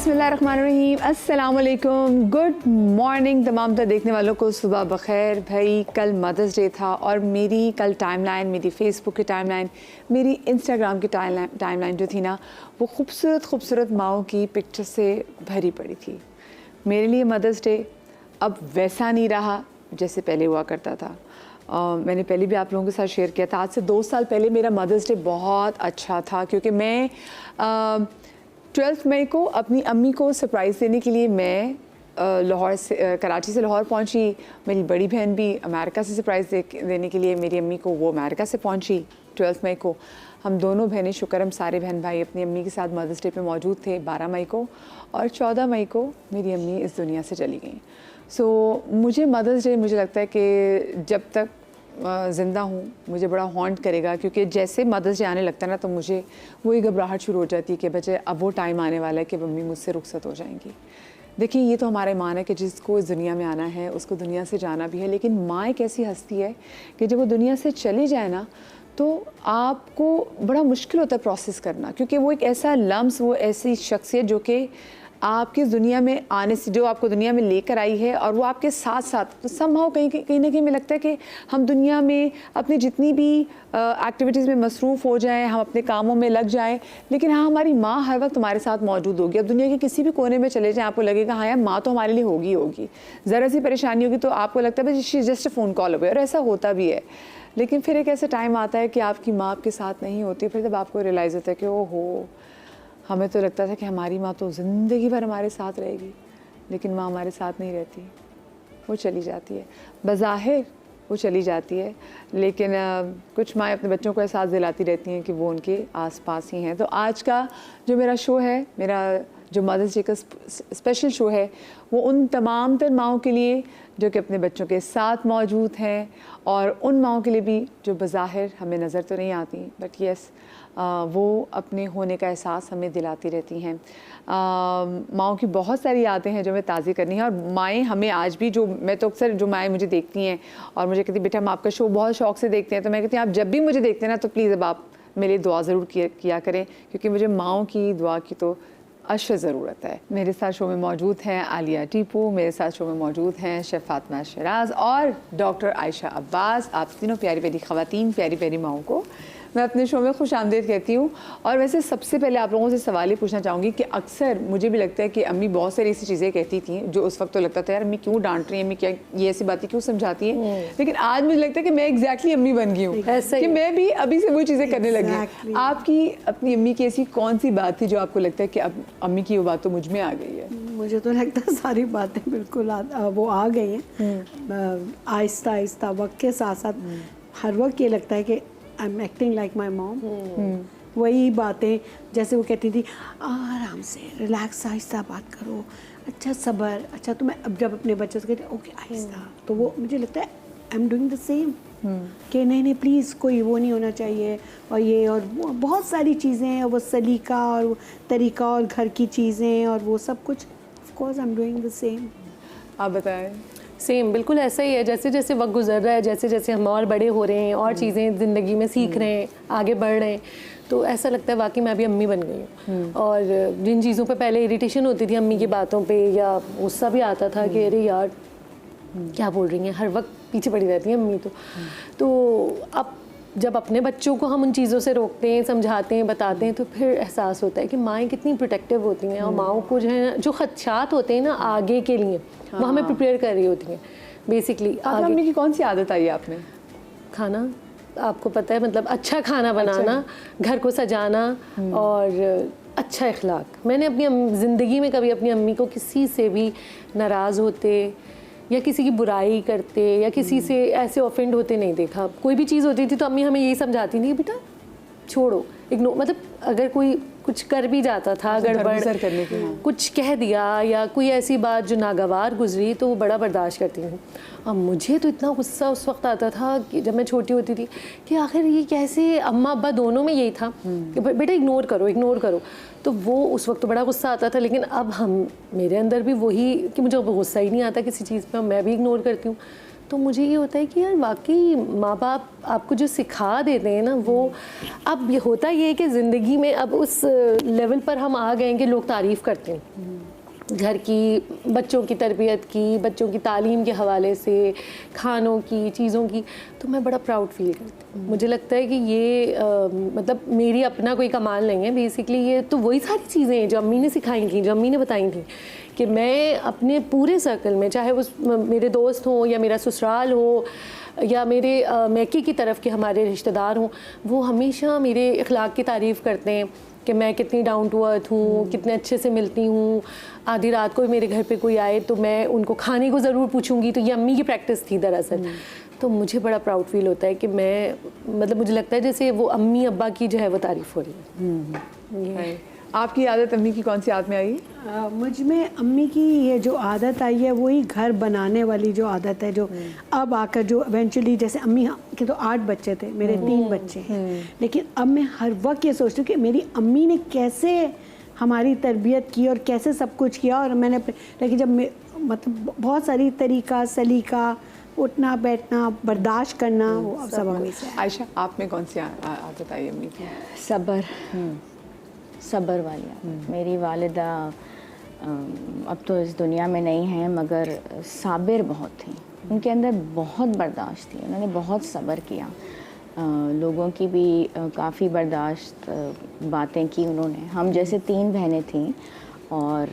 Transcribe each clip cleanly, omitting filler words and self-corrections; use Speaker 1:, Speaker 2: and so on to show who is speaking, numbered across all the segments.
Speaker 1: बिस्मिल्लाहिर्रहमानिर्रहीम, अस्सलाम वालेकुम, गुड मॉर्निंग तमाम तर देखने वालों को। सुबह बखैर भाई। कल मदर्स डे था और मेरी कल टाइमलाइन, मेरी फेसबुक की टाइमलाइन, मेरी इंस्टाग्राम की टाइमलाइन जो थी ना, वो खूबसूरत खूबसूरत माओं की पिक्चर से भरी पड़ी थी। मेरे लिए मदर्स डे अब वैसा नहीं रहा जैसे पहले हुआ करता था। मैंने पहले भी आप लोगों के साथ शेयर किया था, आज से 2 साल पहले मेरा मदर्स डे बहुत अच्छा था, क्योंकि मैं 12 मई को अपनी अम्मी को सरप्राइज़ देने के लिए मैं लाहौर से कराची से लाहौर पहुंची। मेरी बड़ी बहन भी अमेरिका से सरप्राइज़ देने के लिए मेरी अम्मी को, वो अमेरिका से पहुंची 12 मई को। हम दोनों बहनें शुक्र, हम सारे बहन भाई अपनी अम्मी के साथ मदर्स डे पे मौजूद थे 12 मई को, और 14 मई को मेरी अम्मी इस दुनिया से चली गई। सो मुझे मदर्स डे, मुझे लगता है कि जब तक ज़िंदा हूँ मुझे बड़ा हॉन्ट करेगा, क्योंकि जैसे मदर्स डे आने लगता है ना, तो मुझे वही घबराहट शुरू हो जाती है कि बच्चे अब वो टाइम आने वाला है कि मम्मी मुझसे रुखसत हो जाएंगी। देखिए, ये तो हमारा ईमान है कि जिसको इस दुनिया में आना है उसको दुनिया से जाना भी है, लेकिन माँ एक ऐसी हस्ती है कि जब वो दुनिया से चली जाए ना, तो आपको बड़ा मुश्किल होता है प्रोसेस करना, क्योंकि वो एक ऐसा लम्स, वो ऐसी शख्सियत जो कि आपकी दुनिया में आने से, जो आपको दुनिया में लेकर आई है, और वो आपके साथ साथ, तो समहाउ कहीं ना कहीं में लगता है कि हम दुनिया में अपनी जितनी भी एक्टिविटीज़ में मसरूफ़ हो जाएं, हम अपने कामों में लग जाएं, लेकिन हाँ, हमारी माँ हर वक्त हमारे साथ मौजूद होगी। अब दुनिया के किसी भी कोने में चले जाएं, आपको लगेगा हाँ यार, माँ तो हमारे लिए होगी। ज़रा सी परेशानी होगी तो आपको लगता है बस she just a phone call away, और ऐसा होता भी है। लेकिन फिर एक ऐसा टाइम आता है कि आपकी माँ आपके साथ नहीं होती, फिर जब आपको रियलाइज़ होता है कि ओहो, हमें तो लगता था कि हमारी माँ तो ज़िंदगी भर हमारे साथ रहेगी, लेकिन माँ हमारे साथ नहीं रहती, वो चली जाती है। बज़ाहिर वो चली जाती है, लेकिन कुछ माएँ अपने बच्चों को एहसास दिलाती रहती हैं कि वो उनके आसपास ही हैं। तो आज का जो मेरा शो है, मेरा जो मदर्स डे का स्पेशल शो है, वो उन तमाम तर माओं के लिए जो कि अपने बच्चों के साथ मौजूद हैं, और उन माओं के लिए भी जो बज़ाहिर हमें नज़र तो नहीं आती, बट यस वो अपने होने का एहसास हमें दिलाती रहती हैं। माओं की बहुत सारी यादें हैं जो हमें ताज़ी करनी है, और माएँ हमें आज भी, जो मैं तो अक्सर, जो माएँ मुझे देखती हैं और मुझे कहती बेटा हम आपका शो बहुत शौक़ से देखते हैं, तो मैं कहती हूँ आप जब भी मुझे देखते हैं ना, तो प्लीज़ अब आप मेरे लिए दुआ ज़रूर किया करें, क्योंकि मुझे माओं की दुआ की तो अशद ज़रूरत है। मेरे साथ शो में मौजूद हैं आलिया टीपू, मेरे साथ शो में मौजूद हैं शेफ़ फातिमा शराज और डॉक्टर आयशा अब्बास। आप तीनों प्यारी प्यारी ख़वातीन, प्यारी प्यारी माओं को मैं अपने शो में खुश आमदीद कहती हूँ। और वैसे सबसे पहले आप लोगों से सवाल ही पूछना चाहूँगी कि अक्सर मुझे भी लगता है कि अम्मी बहुत सारी ऐसी चीज़ें कहती थी जो उस वक्त तो लगता था यार अम्मी क्यों डांट रही है, अम्मी क्या ये ऐसी बातें क्यों समझाती हैं, लेकिन आज मुझे लगता है कि मैं एग्जैक्टली अम्मी बन गई हूँ, कि मैं भी अभी से वही चीज़ें करने लगी। आपकी अपनी अम्मी की ऐसी कौन सी बात थी जो आपको लगता है कि अब अम्मी की वो बात तो मुझ में आ गई है?
Speaker 2: मुझे तो लगता है सारी बातें बिल्कुल वो आ गई हैं आहिस्ता आहिस्ता वक्त के साथ साथ। हर वक्त ये लगता है कि I am acting like my mom. वही बातें जैसे वो कहती थी, आराम से रिलैक्स, आहिस्ता बात करो, अच्छा सब्र, अच्छा। तो मैं अब जब अपने बच्चों से कहती ओके आहिस्ता, तो वो मुझे लगता है I am doing the same, कि नहीं प्लीज़ कोई वो नहीं होना चाहिए, और ये और वो बहुत सारी चीज़ें, वो सलीका और वो तरीका और घर की चीज़ें और वो सब कुछ, of course I am doing the same.
Speaker 1: आप बताएं।
Speaker 3: सेम, बिल्कुल ऐसा ही है। जैसे जैसे वक्त गुजर रहा है, जैसे जैसे हम और बड़े हो रहे हैं और चीज़ें ज़िंदगी में सीख रहे हैं, आगे बढ़ रहे हैं, तो ऐसा लगता है वाकई मैं अभी अम्मी बन गई हूँ। और जिन चीज़ों पे पहले इरिटेशन होती थी अम्मी की बातों पे, या गुस्सा भी आता था कि अरे यार क्या बोल रही हैं, हर वक्त पीछे पड़ी रहती हैं अम्मी, तो अब जब अपने बच्चों को हम उन चीज़ों से रोकते हैं, समझाते हैं, बताते हैं, तो फिर एहसास होता है कि माएँ कितनी प्रोटेक्टिव होती हैं, और माँओं को जो है जो खदशात होते हैं ना आगे के लिए, वो हमें प्रिपेयर कर रही होती हैं बेसिकली।
Speaker 1: अम्मी की कौन सी आदत आई आपने?
Speaker 3: खाना, आपको पता है, मतलब अच्छा खाना बनाना, घर को सजाना और अच्छा इखलाक। मैंने अपनी ज़िंदगी में कभी अपनी अम्मी को किसी से भी नाराज़ होते या किसी की बुराई करते या किसी से ऐसे ऑफेंड होते नहीं देखा। कोई भी चीज़ होती थी तो अम्मी हमें यही समझाती थी कि बेटा छोड़ो, इग्नोर, मतलब अगर कोई कुछ कर भी जाता था, गड़बड़
Speaker 1: करने की,
Speaker 3: कुछ कह दिया या कोई ऐसी बात जो नागवार गुजरी, तो वो बड़ा बर्दाश्त करती थी। अब मुझे तो इतना गुस्सा उस वक्त आता था कि जब मैं छोटी होती थी कि आखिर ये कैसे, अम्मा अब्बा दोनों में यही था कि बेटा इग्नोर करो, तो वो उस वक्त तो बड़ा गुस्सा आता था। लेकिन अब मेरे अंदर भी वही कि मुझे गुस्सा ही नहीं आता किसी चीज़ पर, मैं भी इग्नोर करती हूँ। तो मुझे ये होता है कि यार वाकई माँ बाप आपको जो सिखा देते हैं ना, वो अब ये होता ये है कि ज़िंदगी में अब उस लेवल पर हम आ गए हैं कि लोग तारीफ़ करते हैं घर की, बच्चों की तरबियत की, बच्चों की तालीम के हवाले से, खानों की, चीज़ों की, तो मैं बड़ा प्राउड फील करती हूँ। मुझे लगता है कि ये मतलब मेरी अपना कोई कमाल नहीं है, बेसिकली ये तो वही सारी चीज़ें हैं जो अम्मी ने सिखाई थी, जो अम्मी ने बताई थी, कि मैं अपने पूरे सर्कल में, चाहे वो मेरे दोस्त हों या मेरा ससुराल हो या मेरे मैके की तरफ के हमारे रिश्तेदार हों, वो हमेशा मेरे अखलाक की तारीफ़ करते हैं कि मैं कितनी डाउन टू अर्थ हूँ, कितने अच्छे से मिलती हूँ। आधी रात को मेरे घर पे कोई आए तो मैं उनको खाने को ज़रूर पूछूंगी, तो ये अम्मी की प्रैक्टिस थी दरअसल। तो मुझे बड़ा प्राउड फील होता है कि मैं, मतलब मुझे लगता है जैसे वो अम्मी अब्बा की जो है वो तारीफ़ हो रही है।
Speaker 1: आपकी आदत अम्मी की कौन सी आदत में आई?
Speaker 2: मुझ में अम्मी की ये जो आदत आई है वही घर बनाने वाली जो आदत है, जो अब आकर जो इवेंचुअली, जैसे अम्मी के तो 8 बच्चे थे, मेरे 3 बच्चे हैं, लेकिन अब मैं हर वक्त ये सोचती हूँ कि मेरी अम्मी ने कैसे हमारी तरबियत की और कैसे सब कुछ किया। और मैंने, लेकिन जब मतलब बहुत सारी तरीका सलीका, उठना बैठना, बर्दाश्त करना, वो सब अम्मी से।
Speaker 1: आयशा, आप में कौन सी आदत आई अम्मी की?
Speaker 4: सब्र, सब्र वाली। मेरी वालिदा अब तो इस दुनिया में नहीं है, मगर साबिर बहुत थी। उनके अंदर बहुत बर्दाश्त थी, उन्होंने बहुत सब्र किया, लोगों की भी काफ़ी बर्दाश्त बातें की उन्होंने। हम जैसे 3 बहनें थीं और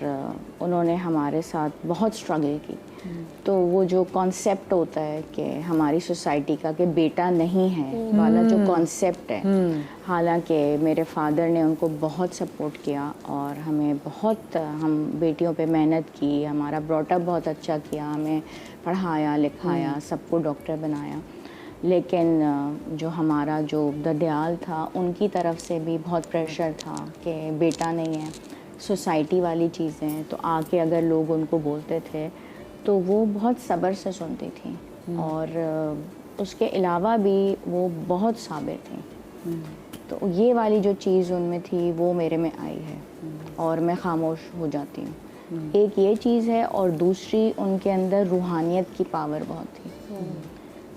Speaker 4: उन्होंने हमारे साथ बहुत स्ट्रगल की। तो वो जो कॉन्सेप्ट होता है कि हमारी सोसाइटी का कि बेटा नहीं है वाला जो कॉन्सेप्ट है, हालांकि मेरे फादर ने उनको बहुत सपोर्ट किया और हमें बहुत, हम बेटियों पे मेहनत की, हमारा ब्रॉटअप बहुत अच्छा किया, हमें पढ़ाया लिखाया, सबको डॉक्टर बनाया। लेकिन जो हमारा जो ददयाल था, उनकी तरफ से भी बहुत प्रेशर था कि बेटा नहीं है, सोसाइटी वाली चीज़ें, तो आके अगर लोग उनको बोलते थे तो वो बहुत सब्र से सुनती थी। और उसके अलावा भी वो बहुत साबिर थी। तो ये वाली जो चीज़ उनमें थी वो मेरे में आई है और मैं खामोश हो जाती हूँ। एक ये चीज़ है, और दूसरी उनके अंदर रूहानियत की पावर बहुत थी।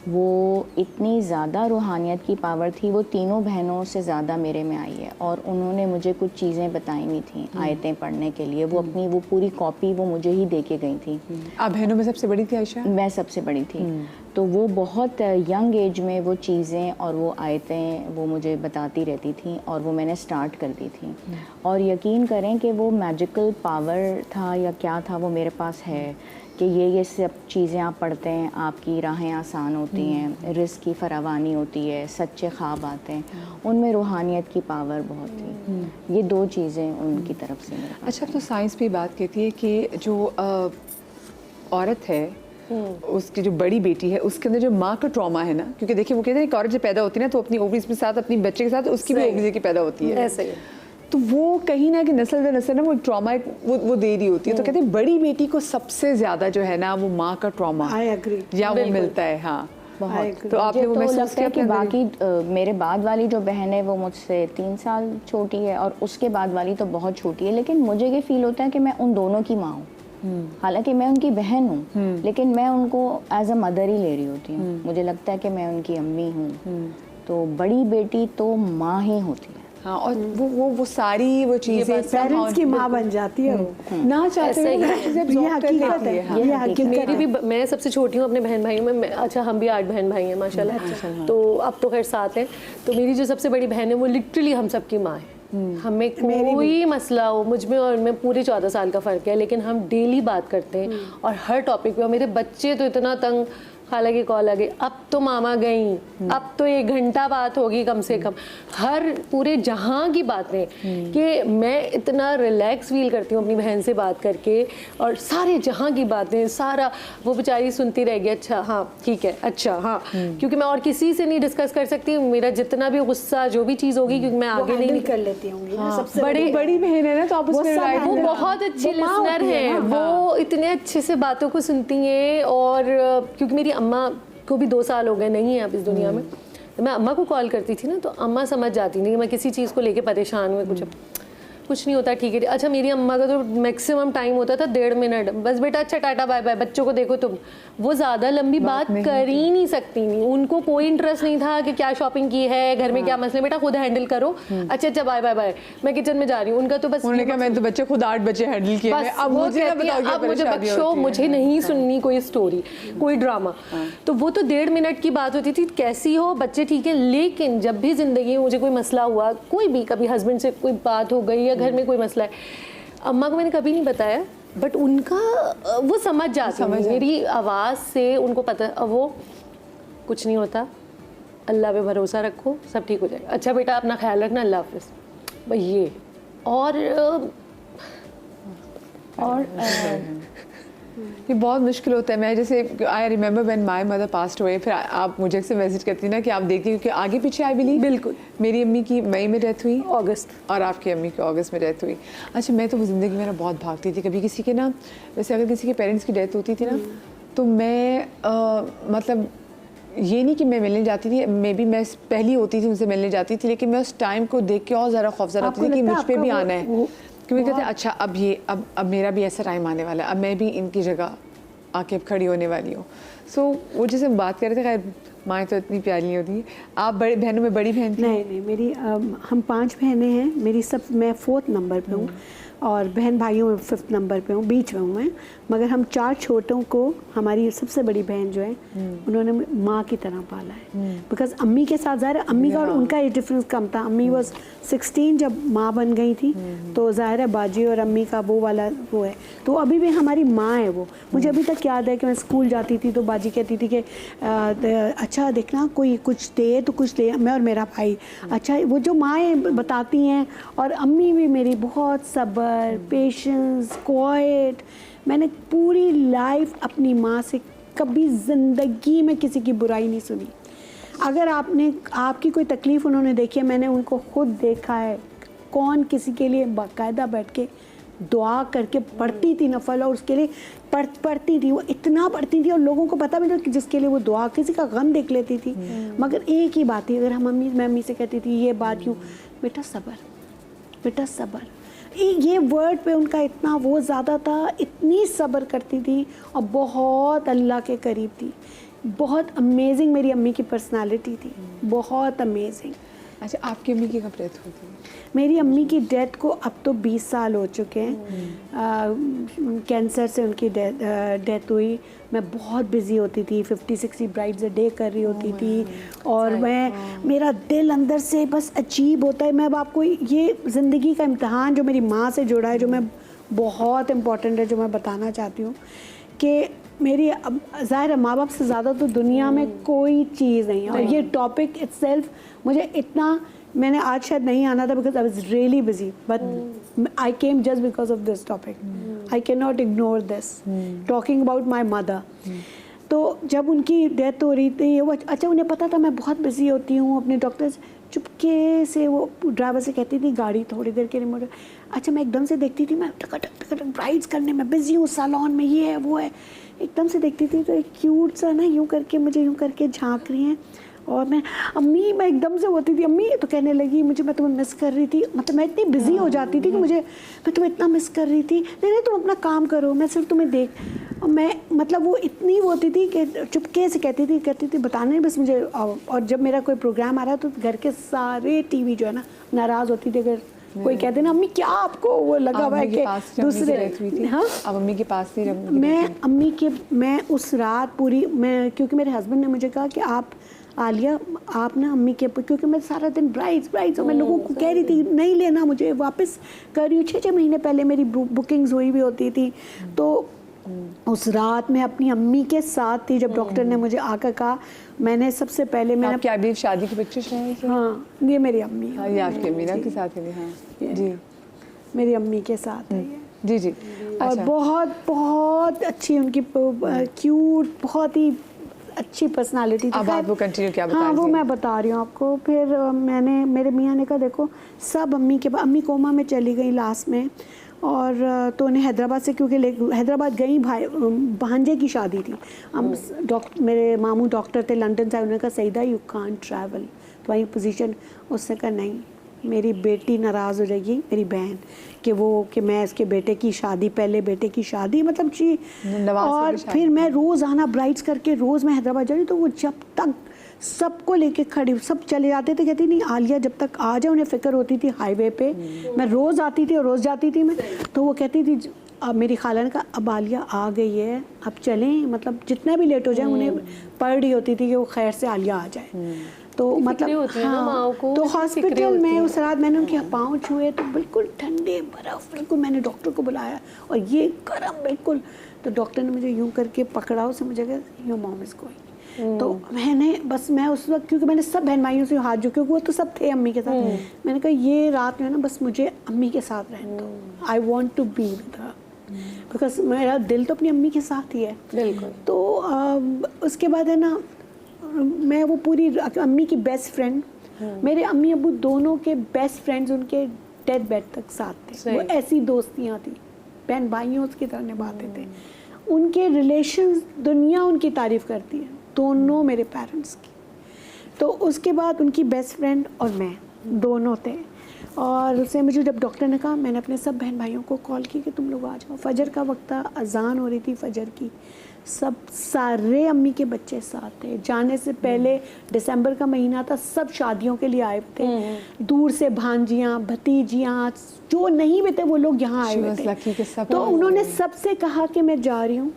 Speaker 4: वो इतनी ज़्यादा रूहानियत की पावर थी, वो तीनों बहनों से ज़्यादा मेरे में आई है। और उन्होंने मुझे कुछ चीज़ें बताई हुई थी आयतें पढ़ने के लिए, वो अपनी वो पूरी कॉपी वो मुझे ही दे के गई थी।
Speaker 1: आप बहनों में सबसे बड़ी थी आयशा?
Speaker 4: मैं सबसे बड़ी थी। तो वो बहुत यंग एज में वो चीज़ें और वो आयतें वो मुझे बताती रहती थी और वो मैंने स्टार्ट कर दी थी। और यकीन करें कि वो मैजिकल पावर था या क्या था, वो मेरे पास है कि ये सब चीज़ें आप पढ़ते हैं, आपकी राहें आसान होती हैं, रिस्क की फरावानी होती है, सच्चे ख्वाब आते हैं। उनमें रूहानियत की पावर बहुत थी। ये 2 चीज़ें उनकी तरफ से मेरे पास।
Speaker 1: अच्छा, तो साइंस भी बात कहती है कि जो औरत है, उसकी जो बड़ी बेटी है, उसके अंदर जो माँ का ट्रॉमा है ना, क्योंकि देखिए वो कहते हैं एक औरत जब पैदा होती है ना, तो अपनी ओवरीज के साथ, अपनी बच्चे के साथ उसकी भी ओवरीज की पैदा होती है।
Speaker 3: ऐसे ही।
Speaker 1: तो वो कहीं ना कि नस्ल दर नस्ल ना वो ट्रॉमा वो दे रही होती है। तो कहते हैं बड़ी बेटी को सबसे ज़्यादा जो है ना वो माँ का ट्रॉमा
Speaker 2: आई एग्री,
Speaker 1: या वो मिलता है। हाँ,
Speaker 4: बहुत।
Speaker 1: तो आपने वो
Speaker 4: तो
Speaker 1: महसूस
Speaker 4: लगता है कि
Speaker 1: किया?
Speaker 4: बाकी मेरे बाद वाली जो बहन है वो मुझसे 3 साल छोटी है और उसके बाद वाली तो बहुत छोटी है, लेकिन मुझे ये फील होता है कि मैं उन दोनों की माँ हूँ। हालांकि मैं उनकी बहन हूँ, लेकिन मैं उनको एज अ मदर ही ले रही होती हूँ। मुझे लगता है कि मैं उनकी अम्मी हूँ। तो बड़ी बेटी तो माँ ही होती है।
Speaker 1: हाँ, और वो सारी वो चीज़ें
Speaker 2: पेरेंट्स की माँ बन जाती है वो।
Speaker 1: ना चाहते हुए वो चीज़ें
Speaker 2: ये
Speaker 1: absorb कर
Speaker 2: हकीकत
Speaker 1: लेती
Speaker 2: है,
Speaker 1: हाँ।
Speaker 2: ये हकीकत
Speaker 3: मेरी
Speaker 2: है।
Speaker 3: भी, मैं सबसे छोटी हूँ अपने बहन भाइयों में। अच्छा, हम भी 8 बहन भाई हैं माशाल्लाह। तो अब तो खैर 7 हैं। तो मेरी जो सबसे बड़ी बहन है वो लिटरली हम सबकी माँ है। हमें कोई मसला हो, मुझ में और उनमें पूरे 14 साल का फ़र्क है, लेकिन हम डेली बात करते हैं और हर टॉपिक पे। और मेरे बच्चे तो इतना तंग, हालांकि कॉल आ गई, अब तो मामा गई, अब तो 1 घंटा बात होगी कम से कम। हर पूरे जहाँ की बातें कि मैं इतना रिलैक्स फील करती हूँ अपनी बहन से बात करके, और सारे जहाँ की बातें सारा वो बेचारी सुनती रहेगी। अच्छा हाँ ठीक है, अच्छा हाँ, क्योंकि मैं और किसी से नहीं डिस्कस कर सकती। मेरा जितना भी गुस्सा जो भी चीज़ होगी, क्योंकि मैं आगे नहीं
Speaker 2: कर लेती होंगी। सबसे
Speaker 1: बड़ी बहन है ना, तो आप उसमें
Speaker 2: सब
Speaker 3: वो
Speaker 2: है।
Speaker 3: बहुत अच्छी
Speaker 2: वो माँ
Speaker 3: लिसनर
Speaker 2: होती है
Speaker 3: हैं।
Speaker 2: ना।
Speaker 3: वो इतने अच्छे से बातों को सुनती हैं। और क्योंकि मेरी अम्मा को भी 2 साल हो गए नहीं है अब इस दुनिया में, तो मैं अम्मा को कॉल करती थी ना, तो अम्मा समझ जाती थी कि मैं किसी चीज़ को लेके परेशान हूँ कुछ। कुछ नहीं होता, ठीक है। अच्छा मेरी अम्मा का तो मैक्सिमम टाइम होता था 1.5 मिनट, बस बेटा अच्छा टाटा बाय बाय, बच्चों को देखो तुम। वो ज़्यादा लंबी बात कर ही नहीं सकती नहीं, उनको कोई इंटरेस्ट नहीं था कि क्या शॉपिंग की है, घर में क्या मसले, बेटा खुद हैंडल करो, अच्छा अच्छा बाय बाय बाय, मैं किचन में जा रही हूँ। उनका तो बस
Speaker 1: उन्होंने कहा मैंने तो बच्चे खुद 8 बच्चे हैंडल किए हैं, अब मुझे ना बताओ क्या
Speaker 3: अब मुझे
Speaker 1: परेशानी
Speaker 3: बख्शो,
Speaker 1: होती है।
Speaker 3: मुझे नहीं सुननी कोई स्टोरी, कोई ड्रामा। तो वो तो 1.5 मिनट की बात होती थी, कैसी हो बच्चे ठीक है। लेकिन जब भी जिंदगी में मुझे कोई मसला हुआ, कोई भी, कभी हस्बैंड से कोई बात हो गई या घर में कोई मसला है, अम्मा को मैंने कभी नहीं बताया, बट उनका वो समझ जाती है मेरी आवाज़ से, उनको पता है। अब वो कुछ नहीं होता, अल्लाह पे भरोसा रखो, सब ठीक हो जाएगा, अच्छा बेटा अपना ख्याल रखना, अल्लाह हाफिज़, भाई ये। और
Speaker 1: ये बहुत मुश्किल होता है। मैं जैसे I remember when my mother passed away, फिर आप मुझे अक्सर मैसेज करती ना कि आप देखती, क्योंकि आगे पीछे आई बिलीव।
Speaker 3: बिल्कुल।
Speaker 1: मेरी अम्मी की मई में डेथ हुई,
Speaker 3: अगस्त,
Speaker 1: और आपकी अम्मी की अगस्त में डेथ हुई। अच्छा मैं तो ज़िंदगी में ना बहुत भागती थी, कभी किसी के ना, वैसे अगर किसी के पेरेंट्स की डेथ होती थी ना, तो मैं मतलब ये नहीं कि मैं मिलने जाती थी, मे बी मैं पहली होती थी उनसे मिलने जाती थी, लेकिन मैं उस टाइम को देख के और ज़्यादा खौफज़दा होती थी कि मुझ पर भी आना है, क्योंकि कहते हैं अच्छा अब मेरा भी ऐसा टाइम आने वाला है, अब मैं भी इनकी जगह आके अब खड़ी होने वाली हूँ। सो वो जैसे हम बात कर रहे थे, खैर माएँ तो इतनी प्यारी नहीं होती। आप बड़े बहनों में बड़ी बहन थी?
Speaker 2: नहीं, मेरी हम 5 बहनें हैं, मेरी सब, मैं 4th नंबर पे हूँ और बहन भाइयों में 5th नंबर पे हूँ, बीच में हूँ मैं। मगर हम 4 छोटों को, हमारी सबसे बड़ी बहन जो है उन्होंने माँ की तरह पाला है, बिकॉज अम्मी के साथ ज़ाहिर है अम्मी का और उनका एज डिफरेंस कम था। अम्मी वॉज 16 जब माँ बन गई थी, तो ज़ाहिर है बाजी और अम्मी का वो वाला वो है, तो अभी भी हमारी माँ है वो। मुझे अभी तक याद है कि मैं स्कूल जाती थी तो बाजी कहती थी कि अच्छा देखना कोई कुछ दे तो कुछ दे, मैं और मेरा भाई। अच्छा वो जो माएँ बताती हैं, और अम्मी भी मेरी बहुत सब्र, पेशेंस, क्वाइट। मैंने पूरी लाइफ अपनी माँ से कभी ज़िंदगी में किसी की बुराई नहीं सुनी। अगर आपकी कोई तकलीफ़ उन्होंने देखी है, मैंने उनको खुद देखा है, कौन किसी के लिए बाकायदा बैठ के दुआ करके पढ़ती थी नफल, और उसके लिए पढ़ती थी, वो इतना पढ़ती थी और लोगों को पता भी नहीं कि जिसके लिए वो दुआ, किसी का गम देख लेती थी। मगर एक ही बात थी, अगर मैं अम्मी से कहती थी ये बात यूँ, बेटा सब्र, बेटा सब्र, ये वर्ड पे उनका इतना वो ज़्यादा था, इतनी सब्र करती थी और बहुत अल्लाह के करीब थी। बहुत अमेजिंग मेरी अम्मी की पर्सनालिटी थी, बहुत अमेजिंग।
Speaker 1: अच्छा आपकी अम्मी की कब डेथ हुई थी?
Speaker 2: मेरी अम्मी की डेथ को अब तो 20 साल हो चुके हैं। कैंसर से उनकी डेथ हुई। मैं बहुत बिज़ी होती थी, 50-60 ब्राइड्स अ डे कर रही होती थी, और मेरा दिल अंदर से बस अजीब होता है। मैं अब आपको ये ज़िंदगी का इम्तिहान जो मेरी माँ से जुड़ा है, जो मैं बहुत इम्पोर्टेंट है, जो मैं बताना चाहती हूँ कि मेरी अब ज़ाहिर है माँ बाप से ज़्यादा तो दुनिया में कोई चीज़ नहीं है। और ये टॉपिक इटसेल्फ मुझे इतना, मैंने आज शायद नहीं आना था because I was really busy, but I came just because of this topic. I can not ignore this, talking about my mother. तो जब उनकी डेथ हो रही थी, वो अच्छा उन्हें पता था मैं बहुत बिजी होती हूँ, अपने डॉक्टर से चुपके से वो ड्राइवर से कहती थी गाड़ी थोड़ी देर के लिए मोड़। अच्छा मैं एकदम से देखती थी, मैं टक ब्राइड्स करने में बिजी हूँ, सैलून में ये है वो है, एकदम से देखती थी तो एक क्यूट सा ना यूँ करके मुझे यूँ करके झांक रही हैं, और मैं एकदम से होती थी अम्मी, तो कहने लगी मुझे, मैं तुम्हें मिस कर रही थी। मतलब मैं इतनी बिजी हो जाती थी कि मैं तुम्हें इतना मिस कर रही थी। नहीं तुम अपना काम करो, मैं सिर्फ तुम्हें देख। और मैं मतलब वो इतनी होती थी कि चुपके से कहती थी बताने बस मुझे। और जब मेरा कोई प्रोग्राम आ रहा तो घर के सारे टीवी जो है ना नाराज़ होती थी अगर कोई कहते ना अम्मी क्या आपको वो लगा हुआ है कि दूसरे। हाँ अब
Speaker 1: अम्मी के पास नहीं।
Speaker 2: मैं उस रात पूरी, मैं क्योंकि मेरे हस्बैंड ने मुझे कहा कि आप आलिया आप ना अम्मी के, क्योंकि मैं सारा दिन ब्राइड्स और मैं लोगों को कह रही थी नहीं लेना, मुझे वापस कर रही हूँ। 6 महीने पहले मेरी बुकिंग्स हुई भी होती थी। तो उस रात मैं अपनी अम्मी के साथ थी जब डॉक्टर ने मुझे आकर कहा। मैंने सबसे पहले मैंने
Speaker 1: क्या अभी शादी की पिक्चर्स हैं?
Speaker 2: हाँ ये मेरी अम्मी,
Speaker 1: हाँ ये आपकी अम्मी के साथ है। हाँ जी
Speaker 2: मेरी अम्मी के साथ है
Speaker 1: जी जी।
Speaker 2: और बहुत बहुत अच्छी उनकी क्यूट, बहुत ही अच्छी पर्सनालिटी थी।
Speaker 1: अब आप वो कंटिन्यू क्या बता रही
Speaker 2: हाँ
Speaker 1: थी?
Speaker 2: वो मैं बता रही हूँ आपको। फिर मेरे मियाँ ने कहा देखो सब अम्मी कोमा में चली गई लास्ट में, और तो उन्हें हैदराबाद से, क्योंकि हैदराबाद गई भांजे की शादी थी। मेरे मामू डॉक्टर थे लंदन से, उन्होंने कहा सईदा यू कांट ट्रैवल, तुम्हारी पोजीशन। उसने कहा नहीं मेरी बेटी नाराज़ हो जाएगी, मेरी बहन, कि मैं इसके बेटे की शादी, पहले बेटे की शादी, मतलब जी।
Speaker 1: नवाज़ की
Speaker 2: और
Speaker 1: भी शादी।
Speaker 2: फिर मैं रोज़ आना ब्राइड्स करके, रोज़ मैं हैदराबाद जा रही, तो वो जब तक सबको लेके खड़ी, सब चले जाते थे, कहती नहीं आलिया जब तक आ जाए, उन्हें फ़िक्र होती थी हाईवे पे। मैं रोज़ आती थी और रोज़ जाती थी मैं, तो वो कहती थी, अब मेरी खाला ने कहा अब आलिया आ गई है, अब चलें, मतलब जितना भी लेट हो जाए, उन्हें पड़ रही होती थी कि वो खैर से आलिया आ जाए। तो मतलब हाँ, तो हॉस्पिटल में उस रात मैंने उनके पाँव छुए तो बिल्कुल ठंडे बर्फ़, बिल्कुल। मैंने डॉक्टर को बुलाया और ये गर्म बिल्कुल, तो डॉक्टर ने मुझे यूं करके पकड़ा, उससे मुझे कहा योर मॉम इज़ गोइंग। तो मैं उस वक्त, क्योंकि मैंने सब बहन भाइयों से हाथ जो, क्योंकि वो तो सब थे अम्मी के साथ, मैंने कहा ये रात में ना बस मुझे अम्मी के साथ रहने दो, I want to be with her, because मेरा दिल तो अपनी अम्मी के साथ ही है।
Speaker 3: बिल्कुल।
Speaker 2: तो उसके बाद है ना, मैं वो पूरी अम्मी की बेस्ट फ्रेंड, मेरे अम्मी अब्बू दोनों के बेस्ट फ्रेंड्स उनके डेथ बेड तक साथ थे। वो ऐसी दोस्तियाँ थी, बहन भाइयों की तरह निभाते थे। उनके रिलेशंस, दुनिया उनकी तारीफ़ करती है, दोनों मेरे पेरेंट्स की। तो उसके बाद उनकी बेस्ट फ्रेंड और मैं दोनों थे। और उससे मुझे जब डॉक्टर ने कहा, मैंने अपने सब बहन भाइयों को कॉल की कि तुम लोग आ जाओ। फजर का वक्त था, अजान हो रही थी फजर की, सब सारे अम्मी के बच्चे साथ थे। जाने से पहले दिसंबर का महीना था, सब शादियों के लिए आए थे, दूर से भांजियाँ भतीजियाँ जो नहीं भी थे वो लोग यहाँ आए हुए थे। तो उन्होंने सबसे कहा कि मैं जा रही हूँ,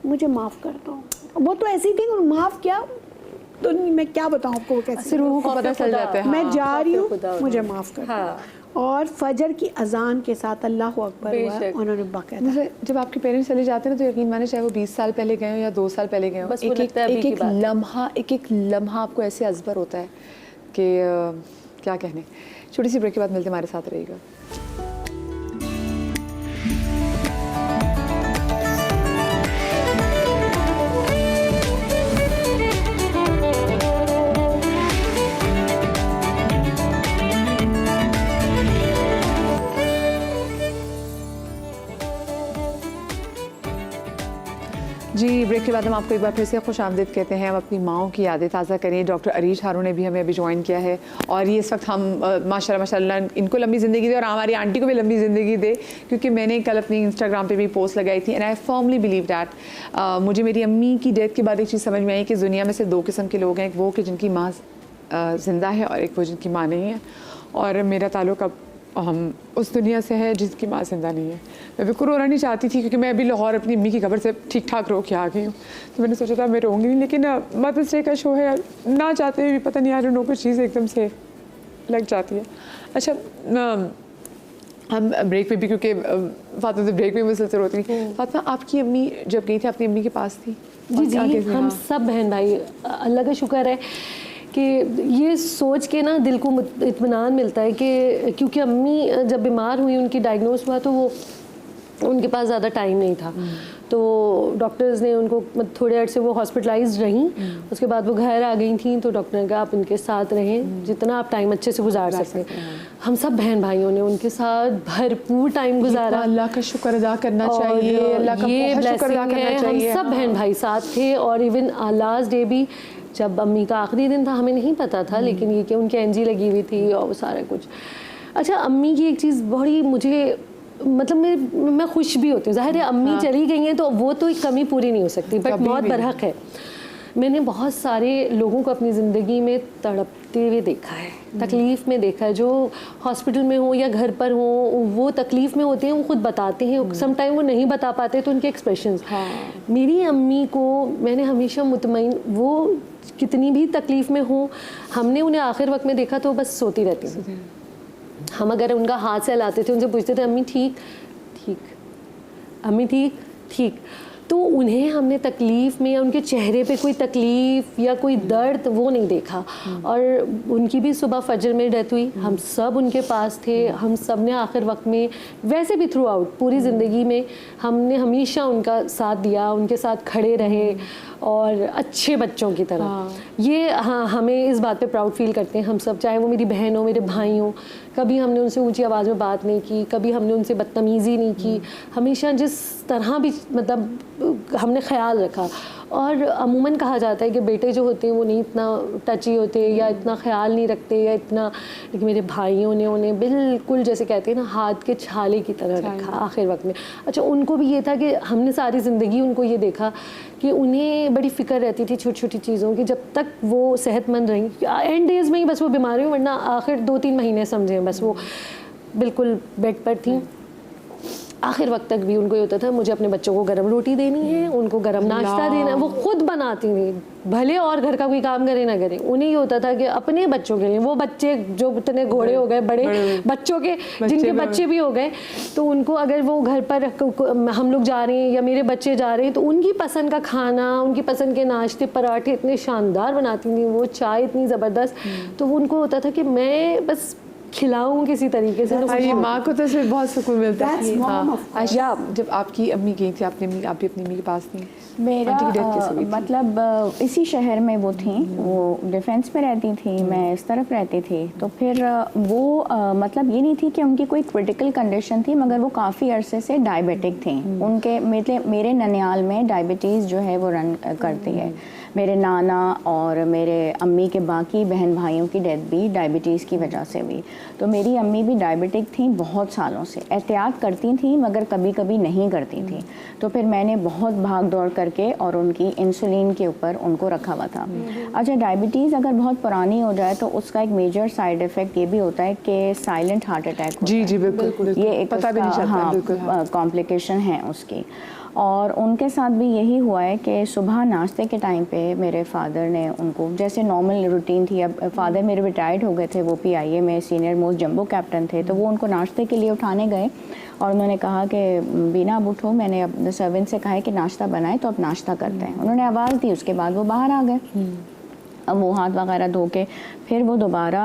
Speaker 2: मुझे माफ़ कर दो। वो तो ऐसी थी, माफ़ क्या, तो मैं क्या बताऊँ आपको, वो कैसे
Speaker 1: रूह को पता चल जाता है।
Speaker 2: मैं जा रही हूँ, मुझे माफ़ कर दो। और फजर की अजान के साथ अल्लाह अकबर हुआ, उन्होंने बाकायदा।
Speaker 1: मुझे जब आपके पेरेंट्स चले जाते हैं ना, तो यकीन माने चाहे वो 20 साल पहले गए हो या 2 साल पहले गए हो, एक एक लम्हा आपको ऐसे अजबर होता है कि क्या कहने। छोटी सी ब्रेक के बाद मिलते, हमारे साथ रहिएगा। जी, ब्रेक के बाद हम आपको एक बार फिर से खुशामदीद कहते हैं। हम अपनी माओं की यादें ताज़ा करें। डॉक्टर अरीश हारून ने भी हमें अभी ज्वाइन किया है, और ये इस वक्त हम माशाल्लाह इनको लंबी ज़िंदगी दे और हमारी आंटी को भी लंबी ज़िंदगी दे, क्योंकि मैंने कल अपनी इंस्टाग्राम पे भी पोस्ट लगाई थी, and I firmly believe that. मुझे मेरी अम्मी की डेथ के बाद एक चीज़ समझ में आई कि दुनिया में से 2 किस्म के लोग हैं, एक वो कि जिनकी माँ ज़िंदा है और एक वो जिनकी माँ नहीं है। और मेरा ताल्लुक़ अब हम उस दुनिया से है जिसकी माँ जिंदा नहीं है। मैं बिल्कुल रोना नहीं चाहती थी, क्योंकि मैं अभी लाहौर अपनी अम्मी की खबर से ठीक ठाक रो के आ गई हूँ, तो मैंने सोचा था मैं रोऊंगी नहीं, लेकिन मदर्स डे का शो है, ना चाहते हुए भी पता नहीं, यार नो कुछ चीज़ एकदम से लग जाती है। अच्छा, हम ब्रेक पे भी, क्योंकि फातिमा तो ब्रेक में मुसलसल रोती थी। फातिमा, आपकी अम्मी जब गई थी, अपनी अम्मी के पास थी?
Speaker 3: जी, हम सब बहन भाई, अल्लाह का शुक्र है कि ये सोच के ना दिल को इत्मीनान मिलता है कि क्योंकि अम्मी जब बीमार हुई, उनकी डायग्नोस हुआ, तो वो उनके पास ज़्यादा टाइम नहीं था, तो डॉक्टर्स ने उनको थोड़े अर्से वो हॉस्पिटलाइज्ड रहीं, उसके बाद वो घर आ गई थी, तो डॉक्टर ने कहा आप इनके साथ रहें, जितना आप टाइम अच्छे से गुजार सकते हैं। हम सब बहन भाइयों ने उनके साथ भरपूर टाइम गुजारा।
Speaker 1: अल्लाह का शुक्र अदा करना चाहिए, अल्लाह का बहुत शुक्र अदा करना चाहिए।
Speaker 3: हम सब बहन भाई साथ थे, और इवन लास्ट डे भी जब अम्मी का आखिरी दिन था, हमें नहीं पता था, लेकिन ये कि उनकी एनजी लगी हुई थी और वो सारा कुछ। अच्छा, अम्मी की एक चीज़ बड़ी मुझे, मतलब मैं खुश भी होती हूँ, ज़ाहिर है अम्मी चली गई हैं तो वो तो एक कमी पूरी नहीं हो सकती, बट मौत बरहक है। मैंने बहुत सारे लोगों को अपनी ज़िंदगी में तड़पते हुए देखा है, तकलीफ़ में देखा है, जो हॉस्पिटल में हो या घर पर हो, वो तकलीफ़ में होते हैं, वो खुद बताते हैं, सम टाइम वो नहीं बता पाते, तो उनके एक्सप्रेशंस। मेरी अम्मी को मैंने हमेशा मुतमईन, वो कितनी भी तकलीफ़ में हो, हमने उन्हें आखिर वक्त में देखा तो बस सोती रहती थी। हम अगर उनका हाथ सहलाते थे, उनसे पूछते थे अम्मी ठीक ठीक, अम्मी ठीक ठीक, तो उन्हें हमने तकलीफ़ में या उनके चेहरे पे कोई तकलीफ़ या कोई दर्द वो नहीं देखा। और उनकी भी सुबह फजर में डेथ हुई, हम सब उनके पास थे, हम सब ने आखिर वक्त में, वैसे भी थ्रू आउट पूरी ज़िंदगी में हमने हमेशा उनका साथ दिया, उनके साथ खड़े रहे, और अच्छे बच्चों की तरह। ये हाँ, हमें इस बात पे प्राउड फील करते हैं हम सब, चाहे वो मेरी बहन हो, मेरे भाई हो, कभी हमने उनसे ऊंची आवाज़ में बात नहीं की, कभी हमने उनसे बदतमीज़ी नहीं की, हमेशा जिस तरह भी मतलब हमने ख्याल रखा। और अमूमन कहा जाता है कि बेटे जो होते हैं वो नहीं इतना टची होते या इतना ख्याल नहीं रखते या इतना, लेकिन मेरे भाइयों ने उन्हें बिल्कुल जैसे कहते हैं ना हाथ के छाले की तरह रखा आखिर वक्त में। अच्छा, उनको भी ये था कि हमने सारी ज़िंदगी उनको ये देखा कि उन्हें बड़ी फ़िक्र रहती थी छोटी छोटी चीज़ों की, जब तक वो सेहतमंद रहीं। एंड डेज़ में ही बस वो बीमार हुई, वरना आखिर 2-3 महीने समझें बस वो बिल्कुल बेड पर थी। आखिर वक्त तक भी उनको ये होता था मुझे अपने बच्चों को गर्म रोटी देनी है, उनको गर्म नाश्ता देना है। वो खुद बनाती थी, भले और घर का कोई काम करे ना करे, उन्हें ये होता था कि अपने बच्चों के लिए, वो बच्चे जो इतने घोड़े हो गए बड़े बच्चों के, जिनके बच्चे भी हो गए, तो उनको अगर वो घर पर हम लोग जा रहे हैं या मेरे बच्चे जा रहे हैं तो उनकी पसंद का खाना, उनकी पसंद के नाश्ते, पराठे इतने शानदार बनाती थी, वो चाय इतनी ज़बरदस्त। तो वो उनको होता था कि मैं बस खिलाऊं किसी तरीके से।
Speaker 1: हाँ, ये माँ को तो सिर्फ बहुत सुकून मिलता
Speaker 2: That's
Speaker 1: है।
Speaker 2: mom,
Speaker 1: हाँ,
Speaker 2: of course.
Speaker 1: अच्छा, जब आपकी अम्मी गई थी, आपने आप भी अपनी अम्मी के पास थी?
Speaker 4: मेरा
Speaker 1: आंटी की डेथ कैसे हुई थी?
Speaker 4: मतलब इसी शहर में वो थी, वो डिफेंस में रहती थी, मैं इस तरफ रहती थी। तो फिर वो मतलब ये नहीं थी कि उनकी कोई क्रिटिकल कंडीशन थी, मगर वो काफ़ी अरसे से डायबिटिक थी। उनके मेरे ननियाल में डायबिटीज़ जो है वो रन करती है। मेरे नाना और मेरे अम्मी के बाकी बहन भाइयों की डेथ भी डायबिटीज़ की वजह से हुई। तो मेरी अम्मी भी डायबिटिक थी बहुत सालों से, एहतियात करती थी मगर कभी कभी नहीं करती थी। तो फिर मैंने बहुत भाग दौड़ करके और उनकी इंसुलिन के ऊपर उनको रखा हुआ था। अच्छा, डायबिटीज़ अगर बहुत पुरानी हो जाए तो उसका एक मेजर साइड इफ़ेक्ट ये भी होता है कि साइलेंट हार्ट अटैक होता
Speaker 1: जी बिल्कुल,
Speaker 4: ये एक
Speaker 1: पता भी नहीं चलता।
Speaker 4: हाँ,
Speaker 1: बिल्कुल
Speaker 4: कॉम्प्लिकेशन है उसकी। और उनके साथ भी यही हुआ है कि सुबह नाश्ते के टाइम पे मेरे फादर ने उनको, जैसे नॉर्मल रूटीन थी, अब फादर मेरे रिटायर्ड हो गए थे, वो PIA में सीनियर मोस्ट जंबो कैप्टन थे, तो वो उनको नाश्ते के लिए उठाने गए और उन्होंने कहा कि बीना अब उठो, मैंने अपने सर्वेंट से कहा है कि नाश्ता बनाए तो अब नाश्ता करते हैं। उन्होंने आवाज़ दी, उसके बाद वो बाहर आ गए। अब वो हाथ वगैरह धो के फिर वो दोबारा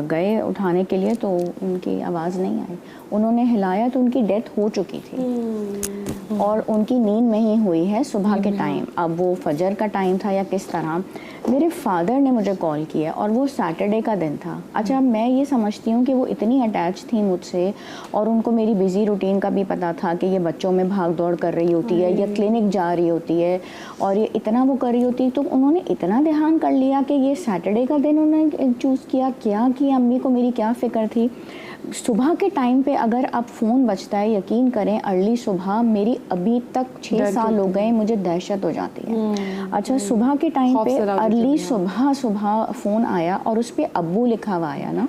Speaker 4: गए उठाने के लिए, तो उनकी आवाज़ नहीं आई। उन्होंने हिलाया तो उनकी डेथ हो चुकी थी और उनकी नींद में ही हुई है सुबह के टाइम। अब वो फजर का टाइम था या किस तरह, मेरे फादर ने मुझे कॉल किया और वो सैटरडे का दिन था। अच्छा, मैं ये समझती हूँ कि वो इतनी अटैच थी मुझसे और उनको मेरी बिज़ी रूटीन का भी पता था कि ये बच्चों में भाग दौड़ कर रही होती है या क्लिनिक जा रही होती है और ये इतना वो कर रही होती है। तो उन्होंने इतना ध्यान कर लिया कि ये सैटरडे का दिन उन्होंने चूज़ किया। क्या कि अम्मी को मेरी क्या फ़िक्र थी। सुबह के टाइम पे अगर आप फ़ोन बजता है, यकीन करें अर्ली सुबह, मेरी अभी तक 6 साल हो गए, मुझे दहशत हो जाती है। अच्छा, सुबह के टाइम पे अर्ली सुबह फ़ोन आया और उस पर अब्बू लिखा हुआ आया ना,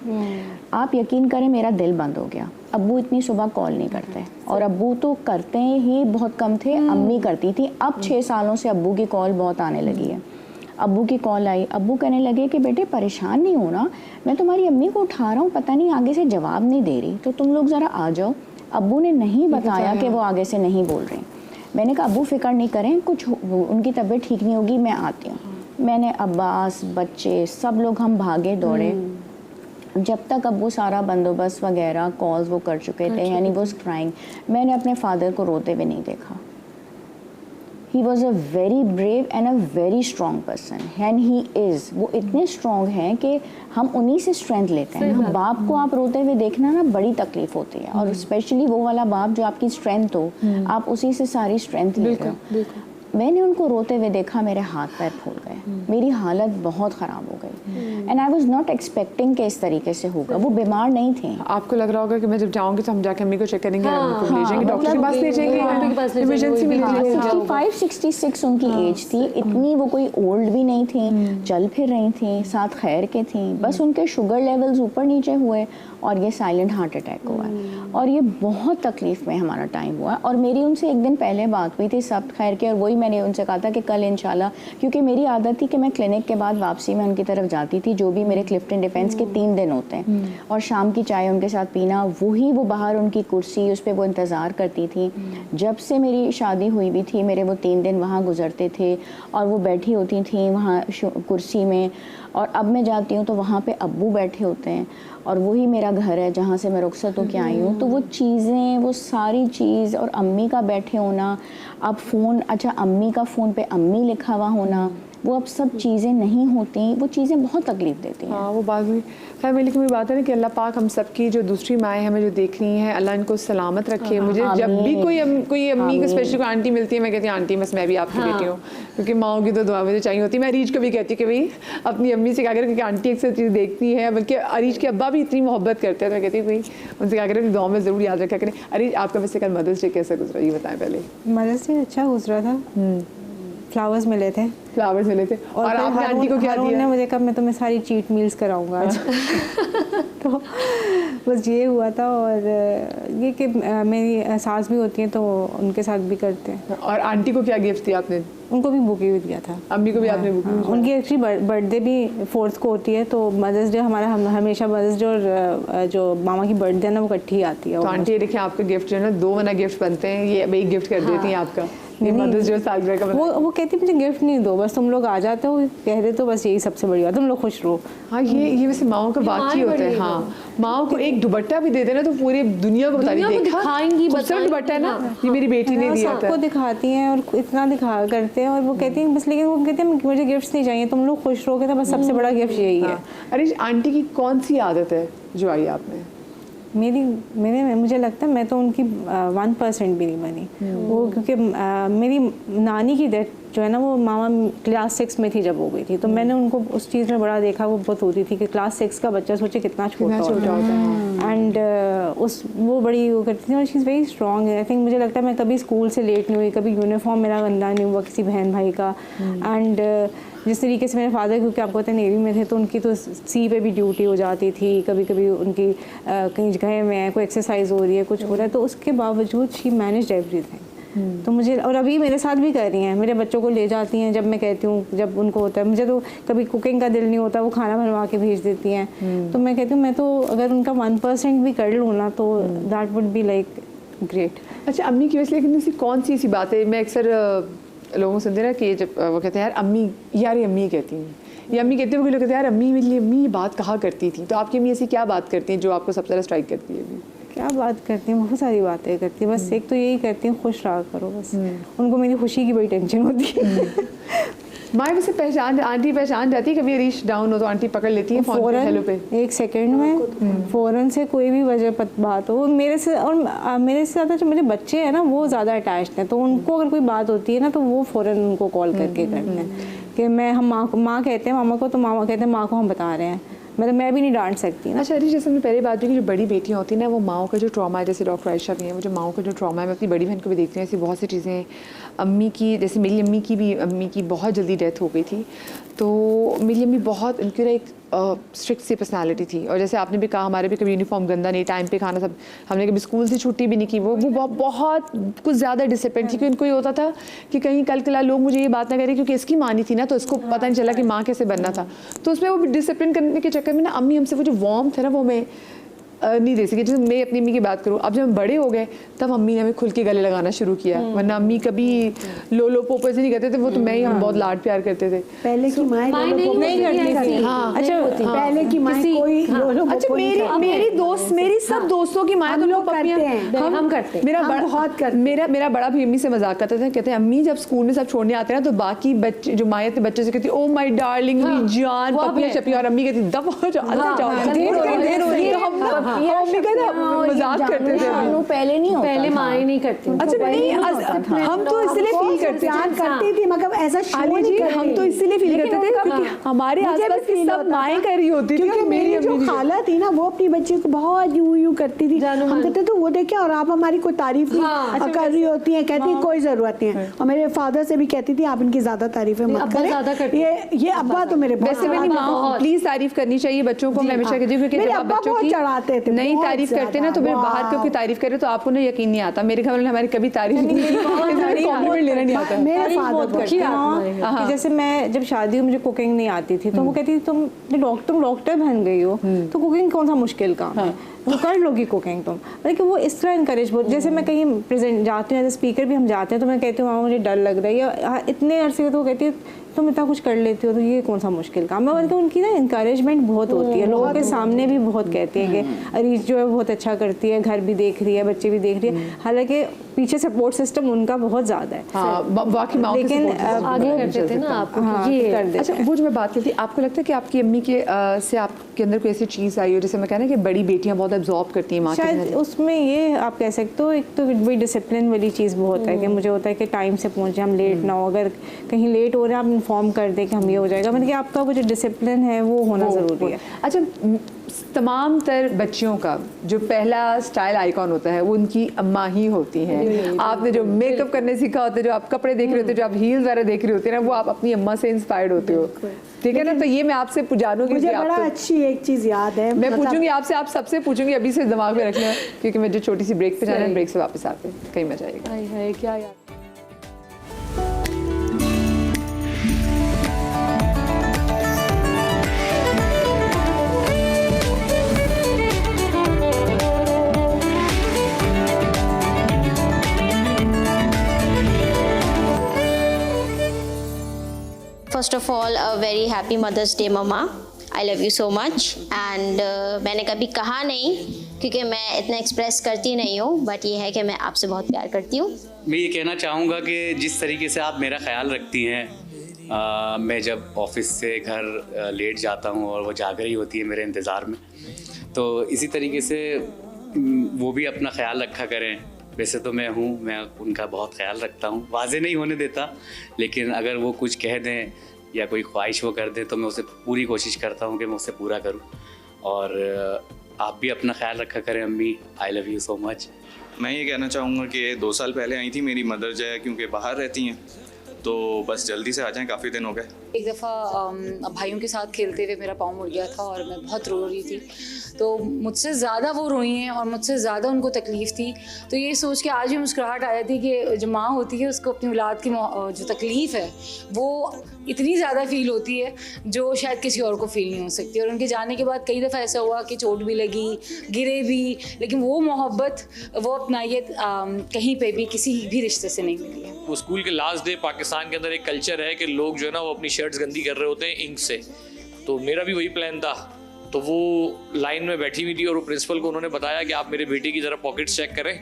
Speaker 4: आप यकीन करें मेरा दिल बंद हो गया। अब्बू इतनी सुबह कॉल नहीं करते और अब्बू तो करते ही बहुत कम थे, अम्मी करती थी। अब 6 सालों से अब्बू की कॉल बहुत आने लगी है। अब्बू की कॉल आई, अब्बू कहने लगे कि बेटे परेशान नहीं होना, मैं तुम्हारी अम्मी को उठा रहा हूँ, पता नहीं आगे से जवाब नहीं दे रही, तो तुम लोग ज़रा आ जाओ। अब्बू ने नहीं बताया कि वो आगे से नहीं बोल रहे। मैंने कहा अब्बू फ़िक्र नहीं करें, कुछ उनकी तबीयत ठीक नहीं होगी, मैं आती हूँ। मैंने अब्बास, बच्चे, सब लोग हम भागे दौड़े। जब तक अब्बू सारा बंदोबस्त वगैरह कॉल्स वो कर चुके थे, यानी वो क्राइंग, मैंने अपने फादर को रोते हुए नहीं देखा। He was a very brave and a very strong person, and he is। वो इतने strong हैं कि हम उन्हीं से स्ट्रेंथ लेते हैं। हम बाप को आप रोते हुए देखना ना बड़ी तकलीफ होती है, और स्पेशली वो वाला बाप जो आपकी स्ट्रेंथ हो, आप उसी से सारी स्ट्रेंथ ले रहे हो। मैंने उनको रोते हुए देखा, मेरे हाथ पैर फूल गए, मेरी हालत बहुत ख़राब हो गई। And I was not expecting कि इस तरीके से होगा। वो बीमार नहीं थे।
Speaker 1: आपको लग रहा होगा कि मैं जब जाऊंगी तो हम जाके अम्मी को चेक करेंगे, उनको ले जाएंगे, डॉक्टर के पास ले जाएंगे, इमरजेंसी में ले जाएंगे।
Speaker 4: 65-66 उनकी एज थी, इतनी वो कोई ओल्ड भी नहीं थी, चल फिर रही थी, साथ खैर के थी। बस उनके शुगर लेवल्स ऊपर नीचे हुए और ये साइलेंट हार्ट अटैक हुआ। और ये बहुत तकलीफ में हमारा टाइम हुआ। और मेरी उनसे एक दिन पहले बात हुई थी, सब खैर के, और वही मैंने उनसे कहा था कि कल इंशाल्लाह, क्योंकि मेरी आदत थी कि मैं क्लिनिक के बाद वापसी में उनकी तरफ जाती थी, जो भी मेरे क्लिफ्टन डिफेंस के 3 दिन होते हैं, और शाम की चाय उनके साथ पीना, वही वो बाहर उनकी कुर्सी, उस पर वो इंतज़ार करती थी। जब से मेरी शादी हुई भी थी, मेरे वो 3 दिन वहाँ गुजरते थे और वो बैठी होती थी वहाँ कुर्सी में, और अब मैं जाती हूँ तो वहाँ पे अब्बू बैठे होते हैं, और वही मेरा घर है जहाँ से मैं रुखसत होके आई हूँ। तो वो चीज़ें, वो सारी चीज़, और अम्मी का बैठे होना, अब फ़ोन, अच्छा अम्मी का फ़ोन पे अम्मी लिखा हुआ होना, वो अब सब चीज़ें नहीं होती, वो चीज़ें बहुत तकलीफ देती हैं।
Speaker 1: हाँ वो बात हुई। खैर मेरी कोई बात है ना कि अल्लाह पाक हम सबकी जो दूसरी माएँ हमें जो देख रही हैं, अल्लाह इनको सलामत रखे। मुझे जब भी कोई अम्मी को स्पेशली कोई आंटी मिलती है, मैं कहती हूँ आंटी बस मैं भी आपकी बेटी हूँ, क्योंकि माओ की तो दुआ मुझे चाहिए होती है। मैं अरीज को भी कहती हूँ कि भाई अपनी अम्मी से क्या करें, क्योंकि आंटी अक्सर चीज़ देखती है, बल्कि अरीज के अब्बा भी इतनी मोहब्बत करते हैं, तो मैं कहती हूँ भाई उनसे क्या करें, दुआ में ज़रूर याद रखा करें। अरीज आपका वैसे कल मदर्स डे कैसा गुजरा ये बताएं पहले।
Speaker 5: मदर्स डे अच्छा गुजरा था। फ्लावर्स मिले थे।
Speaker 1: फ्लावर्स मिले थे और आपने आंटी को क्या दिया?
Speaker 5: ने मुझे कहा मैं तुम्हें सारी चीट मील्स कराऊंगा आज। तो बस ये हुआ था। और ये कि मेरी सास भी होती हैं तो उनके साथ भी करते हैं।
Speaker 1: और आंटी को क्या गिफ्ट दिया आपने?
Speaker 5: उनको भी बुके भी दिया था।
Speaker 1: अम्मी को भी आपने बुके?
Speaker 5: उनकी एक्चुअली बर्थडे भी 4th को होती है, तो मदर्स डे हमारा हमेशा मदर्स डे और जो मामा की बर्थडे है ना वो इकट्ठी आती है।
Speaker 1: तो आंटी ये देखिए आपका गिफ्ट जो है ना 2 मना गिफ्ट बनते हैं, ये अब एक गिफ्ट कर देती हैं आपका। मदर्स डे सालगिरह का
Speaker 5: वो कहती मुझे गिफ्ट नहीं दो, बस तुम लोग आ जाते हो, कह दे तो बस यही सबसे बड़ी बात, तुम लोग खुश रहो।
Speaker 1: हाँ ये वैसे माओ का वाकई होता है। हाँ माओ को एक दुपट्टा भी दे देना तो पूरी दुनिया को बता
Speaker 3: दिखाएंगी,
Speaker 1: खूबसूरत दुपट्टा है ना, ये मेरी बेटी ने दिया था।
Speaker 5: सबको दिखाती हैं और इतना दिखा करते हैं, और वो कहती हैं बस, लेकिन वो कहते हैं मुझे गिफ्ट्स नहीं चाहिए, तुम लोग खुश रहोगे तो बस सबसे बड़ा गिफ्ट यही है।
Speaker 1: अरे आंटी की कौन सी आदत है जो आई आप में?
Speaker 5: मुझे लगता है मैं तो उनकी 1% भी नहीं बनी। वो क्योंकि मेरी नानी की डेथ जो है ना वो मामा क्लास 6 में थी जब हो गई थी, तो मैंने उनको उस चीज़ में बड़ा देखा। वो बहुत होती थी कि क्लास 6 का बच्चा सोचे कितना छोटा होता है। एंड वो बड़ी वो करती थी और she is very strong. I think मुझे लगता है मैं कभी स्कूल से लेट नहीं हुई, कभी यूनिफॉर्म मेरा गंदा नहीं हुआ किसी बहन भाई का। एंड जिस तरीके से मेरे फादर, क्योंकि आपको पता है नेवी में थे, तो उनकी तो सी पे भी ड्यूटी हो जाती थी, कभी कभी उनकी कहीं जगह में कोई एक्सरसाइज हो रही है, कुछ हो रहा है, तो उसके बावजूद शी मैनेज्ड एवरीथिंग। तो मुझे, और अभी मेरे साथ भी कर रही हैं, मेरे बच्चों को ले जाती हैं जब मैं कहती हूँ, जब उनको होता है। मुझे तो कभी कुकिंग का दिल नहीं होता, वो खाना बनवा के भेज देती हैं। तो मैं कहती हूँ मैं तो अगर उनका 1% भी कर लूँ ना तो that would be like great.
Speaker 1: अच्छा अम्मी की वैसे लेकिन ऐसी कौन सी ऐसी बात है, मैं अक्सर लोगों से सुनते ना कि जब वो कहते हैं यार अम्मी, यार ये अम्मी कहती हैं, ये अम्मी कहती है, वो लोग कहते हैं यार अम्मी मेरे लिए अम्मी ये बात कहा करती थी। तो आपकी अम्मी ऐसी क्या बात करती हैं जो आपको सबसे ज़्यादा स्ट्राइक करती है? अभी
Speaker 5: क्या बात करती हैं, बहुत सारी बातें करती हैं। बस एक तो यही करती हैं खुश रहा करो बस। उनको मेरी खुशी की बड़ी टेंशन होती है।
Speaker 1: माँ वैसे आंटी पहचान जाती है, कभी रीच डाउन हो तो आंटी पकड़ लेती है फोन पे, हेलो पे
Speaker 5: 1 सेकंड में फ़ौरन से कोई भी वजह बात हो मेरे से। और मेरे से ज़्यादा जो मेरे बच्चे हैं ना वो ज़्यादा अटैच्ड हैं, तो उनको अगर कोई बात होती है ना तो वो फ़ौरन उनको कॉल करके करते हैं कि हम माँ कहते हैं मामा को, तो मामा कहते हैं माँ को हम बता रहे हैं। मतलब मैं भी नहीं डांट सकती ना।
Speaker 1: अच्छा अरे जैसे हमने पहले बात की जो बड़ी बेटियाँ होती हैं ना, वो माओ का जो ट्रॉमा है, जैसे डॉक्टर आयशा भी हैं, वो जो माओ का जो ट्रॉमा है, मैं अपनी बड़ी बहन को भी देखती हूँ, ऐसी बहुत सी चीज़ें हैं। अम्मी की, जैसे मेरी अम्मी की बहुत जल्दी डेथ हो गई थी, तो मेरी अम्मी बहुत, उनकी एक स्ट्रिक्ट सी पर्सनालिटी थी। और जैसे आपने भी कहा हमारे भी कभी यूनिफॉर्म गंदा नहीं, टाइम पे खाना, सब, हमने कभी स्कूल से छुट्टी भी नहीं की। वो बहुत कुछ ज़्यादा डिसिप्लिन थी, क्योंकि उनको ये होता था कि कहीं कल के लोग मुझे ये बात ना करें, क्योंकि इसकी माँ नहीं थी ना, तो इसको पता नहीं चला कि माँ कैसे बनना था। तो उसमें वो डिसिप्लिन करने के चक्कर में ना अम्मी हमसे वो जो वार्मथ है ना वो मैं नहीं दे सकी। जैसे मैं अपनी अम्मी की बात करूँ, अब जब हम बड़े हो गए तब अम्मी ने हमें खुल के गले लगाना शुरू किया, वरना अम्मी कभी लो पोपो ऐसे नहीं करते थे। वो तो मैं ही, हम बहुत लाड प्यार करते थे।
Speaker 2: पहले की माएँ नहीं करती थी।
Speaker 1: हाँ
Speaker 2: अच्छा पहले की माएँ कोई
Speaker 1: अच्छा मेरी सब दोस्तों की माएँ तो लोग
Speaker 2: करते हैं,
Speaker 3: हम करते हैं।
Speaker 1: मेरा बड़ा भी अम्मी से मजाक करता था, कहते हैं अम्मी जब स्कूल में सब छोड़ने आते हैं ना तो बाकी बच्चे जो माएँ थे बच्चे से कहती ओ माय डार्लिंग मेरी जान पपिया चपिया, और अम्मी कहती दब हो जाओ मजाक करते थे।
Speaker 4: पहले नहीं होता,
Speaker 3: पहले माएँ नहीं करती।
Speaker 1: अच्छा नहीं, हम तो इसलिए फील करते
Speaker 2: थी, मगर ऐसा शो नहीं कर रही।
Speaker 1: हम तो इसलिए फील करते थे क्योंकि हमारे आसपास की सब माएँ कर रही होती थी।
Speaker 2: क्योंकि मेरी जो खाला थी ना वो अपनी बच्ची को बहुत यूं करती थी। हम कहते तो वो देखे और आप हमारी कोई तारीफ नहीं कर रही होती है, कहती कोई जरूरत नहीं है। और मेरे फादर से भी कहती थी आप इनकी ज्यादा तारीफें मत करें, ये अब्बा तो मेरे
Speaker 1: वैसे मेरी माँ प्लीज तारीफ करनी चाहिए बच्चों को, मैं हमेशा कहती हूँ, क्योंकि जब आप बच्चों की
Speaker 2: चढ़ाते थे
Speaker 1: नहीं तारीफ करते ना तो फिर बाहर क्योंकि तारीफ करे तो आपको ना यकीन नहीं आता। मेरे घर वाले हमारी कभी तारीफ नहीं, कॉम्प्लीमेंट लेना नहीं आता।
Speaker 2: मेरे फादर
Speaker 5: कि जैसे मैं जब शादी हुई मुझे कुकिंग नहीं आती थी, तो वो कहती थी तुम डॉक्टर बन गई हो तो कुकिंग कौन सा मुश्किल काम है, वो कर लोगी कुकिंग तुम। मतलब कि वो इस तरह इनकरेज बहुत। जैसे मैं कहीं प्रेजेंट जाती हूँ एज स्पीकर भी हम जाते हैं तो मैं कहती हूँ मामा मुझे डर लग रहा है, या इतने अरसे तो कहती है तुम इतना कुछ कर लेती हो तो ये कौन सा मुश्किल काम है। बल्कि उनकी ना इंकरेजमेंट बहुत होती है, लोगों के सामने भी बहुत कहती है कि अरीज जो है बहुत अच्छा करती है, घर भी देख रही है, बच्चे भी देख रही है। हालांकि पीछे सपोर्ट सिस्टम उनका बहुत ज़्यादा है।
Speaker 1: हाँ, बाकी माँ के
Speaker 5: लेकिन
Speaker 1: support system
Speaker 3: आगे
Speaker 1: बहुत
Speaker 3: कर
Speaker 1: चल
Speaker 3: देते ना
Speaker 1: सकता है।
Speaker 3: आपको
Speaker 5: हाँ,
Speaker 3: ये
Speaker 5: कर देते
Speaker 1: अच्छा,
Speaker 5: हैं।
Speaker 1: वो जो मैं बात करती, आपको लगता है कि आपकी अम्मी के से आपके अंदर कोई ऐसी चीज़ आई हो, जैसे मैं कहना कि बड़ी बेटियां बहुत एब्जॉर्ब करती हैं माँ के
Speaker 5: शायद
Speaker 1: घर।
Speaker 5: उसमें ये आप कह सकते हो, एक तो वही डिसिप्लिन वाली चीज़ बहुत है कि मुझे होता है कि टाइम से पहुंचे, हम लेट ना हो। अगर कहीं लेट हो रहे हैं आप इन्फॉर्म कर दें कि हम ये हो जाएगा, मतलब कि आपका वो जो डिसिप्लिन है वो होना ज़रूरी है।
Speaker 1: अच्छा, तमाम तर बच्चियों का जो पहला स्टाइल आइकॉन होता है वो उनकी अम्मा ही होती हैं। आपने जो मेकअप करने सीखा होता है, जो आप कपड़े देख रहे होते हो, जो आप हील्स वगैरह देख रहे होते हैं ना, वो आप अपनी अम्मा से इंस्पायर्ड होते हो, ठीक है ना। तो ये मैं आपसे जानूंगी
Speaker 2: मुझे
Speaker 1: कि आप
Speaker 2: बड़ा
Speaker 1: तो,
Speaker 2: अच्छी एक चीज़ याद है,
Speaker 1: मैं
Speaker 2: मतलब
Speaker 1: पूछूंगी आपसे, आप सबसे पूछूंगी, अभी से दिमाग में रखना, क्योंकि मैं जो छोटी सी ब्रेक पे जाना है, ब्रेक से वापस आते हैं, कहीं मजा आएगा।
Speaker 3: हाय हाय क्या यार।
Speaker 6: First of all a very happy mother's day मम्मा, I love you so much. And मैंने कभी कहा नहीं क्योंकि मैं इतना एक्सप्रेस करती नहीं हूँ, बट ये है कि मैं आपसे बहुत प्यार करती हूँ।
Speaker 7: मैं ये कहना चाहूँगा कि जिस तरीके से आप मेरा ख्याल रखती हैं, मैं जब ऑफिस से घर लेट जाता हूँ और वो जाग रही होती है मेरे इंतज़ार में, तो इसी तरीके से वो भी अपना ख्याल रखा करें। वैसे तो मैं उनका बहुत ख्याल रखता हूँ, वाजे नहीं होने देता, लेकिन अगर वो कुछ कह दें या कोई ख्वाहिश वो कर दें तो मैं उसे पूरी कोशिश करता हूँ कि मैं उसे पूरा करूँ। और आप भी अपना ख्याल रखा करें अम्मी, आई लव यू सो मच।
Speaker 8: मैं ये कहना चाहूँगा कि 2 साल पहले आई थी मेरी मदर जो है, क्योंकि बाहर रहती हैं, तो बस जल्दी से आ जाएं, काफ़ी दिन हो गए।
Speaker 9: एक दफ़ा भाइयों के साथ खेलते हुए मेरा पाँव मुड़ गया था और मैं बहुत रो रही थी, तो मुझसे ज़्यादा वो रोई हैं और मुझसे ज़्यादा उनको तकलीफ़ थी। तो ये सोच के आज भी मुस्कुराहट आ जाती कि जो माँ होती है उसको अपनी औलाद की जो तकलीफ़ है वो इतनी ज़्यादा फ़ील होती है जो शायद किसी और को फ़ील नहीं हो सकती। और उनके जाने के बाद कई दफ़ा ऐसा हुआ कि चोट भी लगी, गिरे भी, लेकिन वो मोहब्बत, वो अपनायत कहीं पे भी किसी भी रिश्ते से नहीं मिली है।
Speaker 10: वो स्कूल के लास्ट डे, पाकिस्तान के अंदर एक कल्चर है कि लोग जो है ना वो अपनी शर्ट्स गंदी कर रहे होते हैं इंक से। तो मेरा भी वही प्लान था, तो वो लाइन में बैठी हुई थी और वो प्रिंसिपल को उन्होंने बताया कि आप मेरे बेटे की ज़रा पॉकेट्स चेक करें,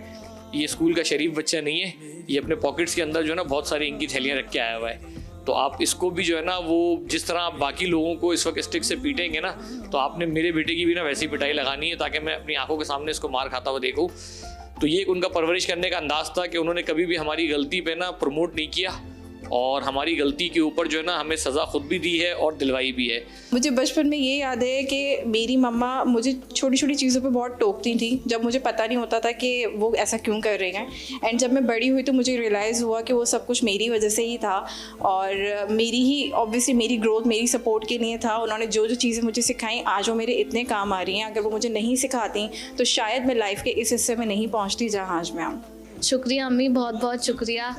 Speaker 10: ये स्कूल का शरीफ बच्चा नहीं है, ये अपने पॉकेट्स के अंदर जो है ना बहुत सारी इंक की थैलियाँ रख के आया हुआ है। तो आप इसको भी जो है ना, वो जिस तरह आप बाकी लोगों को इस वक्त स्टिक से पीटेंगे ना, तो आपने मेरे बेटे की भी ना वैसी पिटाई लगानी है ताकि मैं अपनी आंखों के सामने इसको मार खाता हुआ देखूँ। तो ये एक उनका परवरिश करने का अंदाज़ था कि उन्होंने कभी भी हमारी गलती पे ना प्रमोट नहीं किया और हमारी गलती के ऊपर जो है ना हमें सज़ा खुद भी दी है और दिलवाई भी है।
Speaker 11: मुझे बचपन में ये याद है कि मेरी मम्मा मुझे छोटी छोटी चीज़ों पे बहुत टोकती थी, जब मुझे पता नहीं होता था कि वो ऐसा क्यों कर रही हैं। एंड जब मैं बड़ी हुई तो मुझे रियलाइज़ हुआ कि वो सब कुछ मेरी वजह से ही था और मेरी ही ऑब्वियसली मेरी ग्रोथ, मेरी सपोर्ट के लिए था। उन्होंने जो जो चीज़ें मुझे सिखाई आज वो मेरे इतने काम आ रही हैं। अगर वो मुझे नहीं सिखाती तो शायद मैं लाइफ के इस हिस्से में नहीं पहुँचती जहाँ आज मैं हूँ।
Speaker 12: शुक्रिया अम्मी, बहुत बहुत शुक्रिया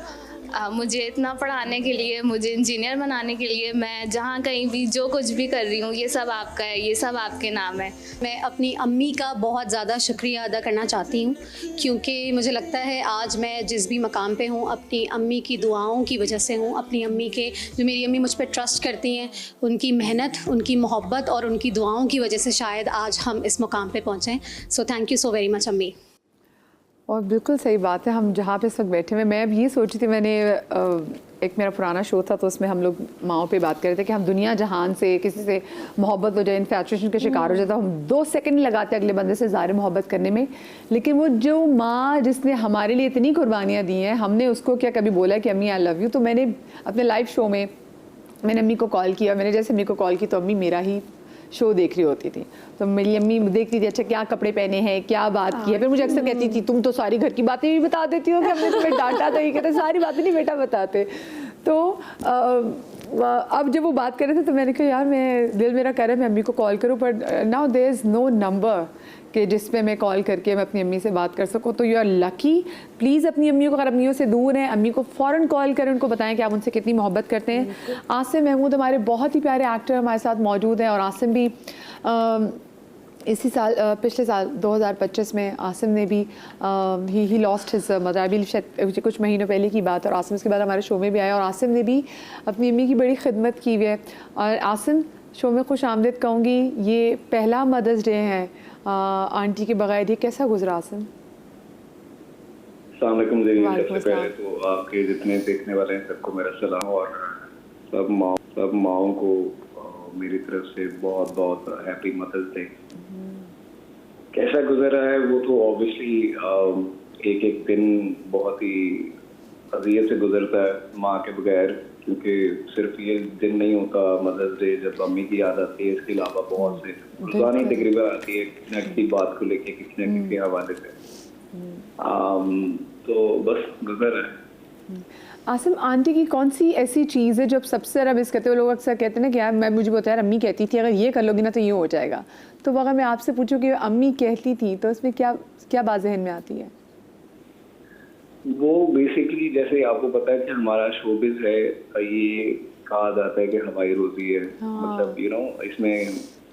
Speaker 12: मुझे इतना पढ़ाने के लिए, मुझे इंजीनियर बनाने के लिए। मैं जहाँ कहीं भी जो कुछ भी कर रही हूँ ये सब आपका है, ये सब आपके नाम है।
Speaker 13: मैं अपनी अम्मी का बहुत ज़्यादा शुक्रिया अदा करना चाहती हूँ, क्योंकि मुझे लगता है आज मैं जिस भी मकाम पे हूँ अपनी अम्मी की दुआओं की वजह से हूँ। अपनी अम्मी के, जो मेरी अम्मी मुझ पर ट्रस्ट करती हैं, उनकी मेहनत, उनकी मोहब्बत और उनकी दुआओं की वजह से शायद आज हम इस मुकाम पे पहुँचे। So thank you so very much अम्मी।
Speaker 1: और बिल्कुल सही बात है, हम जहाँ पे इस वक्त बैठे हुए, मैं अब ये सोची थी, मैंने एक मेरा पुराना शो था तो उसमें हम लोग माँओं पे बात कर रहे थे कि हम दुनिया जहान से किसी से मोहब्बत हो जाए, इन्फैचुएशन के शिकार हो जाता, हम 2 सेकंड लगाते अगले बंदे से ज़ाहिर मोहब्बत करने में। लेकिन वो जो माँ जिसने हमारे लिए इतनी कुर्बानियाँ दी हैं, हमने उसको क्या कभी बोला कि अम्मी आई लव यू। तो मैंने अपने लाइव शो में मैंने अम्मी को कॉल किया, मैंने जैसे अम्मी को कॉल की तो अम्मी मेरा ही शो देख रही होती थी, तो मेरी अम्मी देखती थी अच्छा क्या कपड़े पहने हैं, क्या बात की है। फिर मुझे अक्सर कहती थी तुम तो सारी घर की बातें भी बता देती हो कि हमने तुम्हें डांटा, तो ये कहते सारी बातें नहीं बेटा बताते। तो अब जब वो बात कर रहे थे तो मैंने कहा यार मैं, दिल मेरा कह रहा है मैं अम्मी को कॉल करूँ, but now there is no number कि जिस पे मैं कॉल करके मैं अपनी अम्मी से बात कर सकूँ। तो यू आर लकी। प्लीज़ अपनी अम्मियों को, अगर अम्मियों से दूर हैं, अम्मी को फ़ौरन कॉल करें, उनको बताएं कि आप उनसे कितनी मोहब्बत करते हैं। आसिम महमूद हमारे बहुत ही प्यारे एक्टर हमारे साथ मौजूद हैं और आसिम भी इसी साल पिछले साल 2025 में आसिम ने भी ही लॉस्ट हिज मदर, अभी शायद कुछ महीनों पहले की बात, और आसिम उसके बाद हमारे शो में भी आया और आसिम ने भी अपनी अम्मी की बड़ी खिदमत की हुई है। और आसिम, शो में खुश आमदीद कहूँगी, ये पहला मदर्स डे है आंटी के बगैर, ये कैसा गुजरा आसिम?
Speaker 14: अस्सलाम वालेकुम ज़रीन, सबसे पहले तो आपके जितने देखने वाले हैं सबको मेरा सलाम, और सब माओं को मेरी तरफ से बहुत बहुत हैप्पी मदर्स डे। कैसा गुजरा है वो तो ऑब्वियसली एक एक दिन बहुत ही अज़ियत से गुजरता है माँ के बगैर, क्योंकि सिर्फ ये दिन नहीं होता मदर्स डे जब अम्मी की याद आती है, इसके अलावा बहुत से पुरानी तकरीबा आती है किसी न किसी बात को लेके, किसी न किसी हवाले से। तो बस गुजर है।
Speaker 1: आसिम, आंटी की कौन सी ऐसी चीज़ है जो आप सबसे ज़्यादा मिस करते हो? लोग अक्सर कहते हैं ना कि यार मुझे बहुत यार अम्मी कहती थी अगर ये कर लोगी ना तो ये हो जाएगा, तो अगर मैं आपसे पूछूं कि अम्मी कहती थी तो उसमें क्या क्या बात ज़हन में आती है?
Speaker 14: वो बेसिकली जैसे आपको पता है कि हमारा शोबिज है, ये कहा जाता है कि हमारी रोजी है, मतलब यू नो इसमें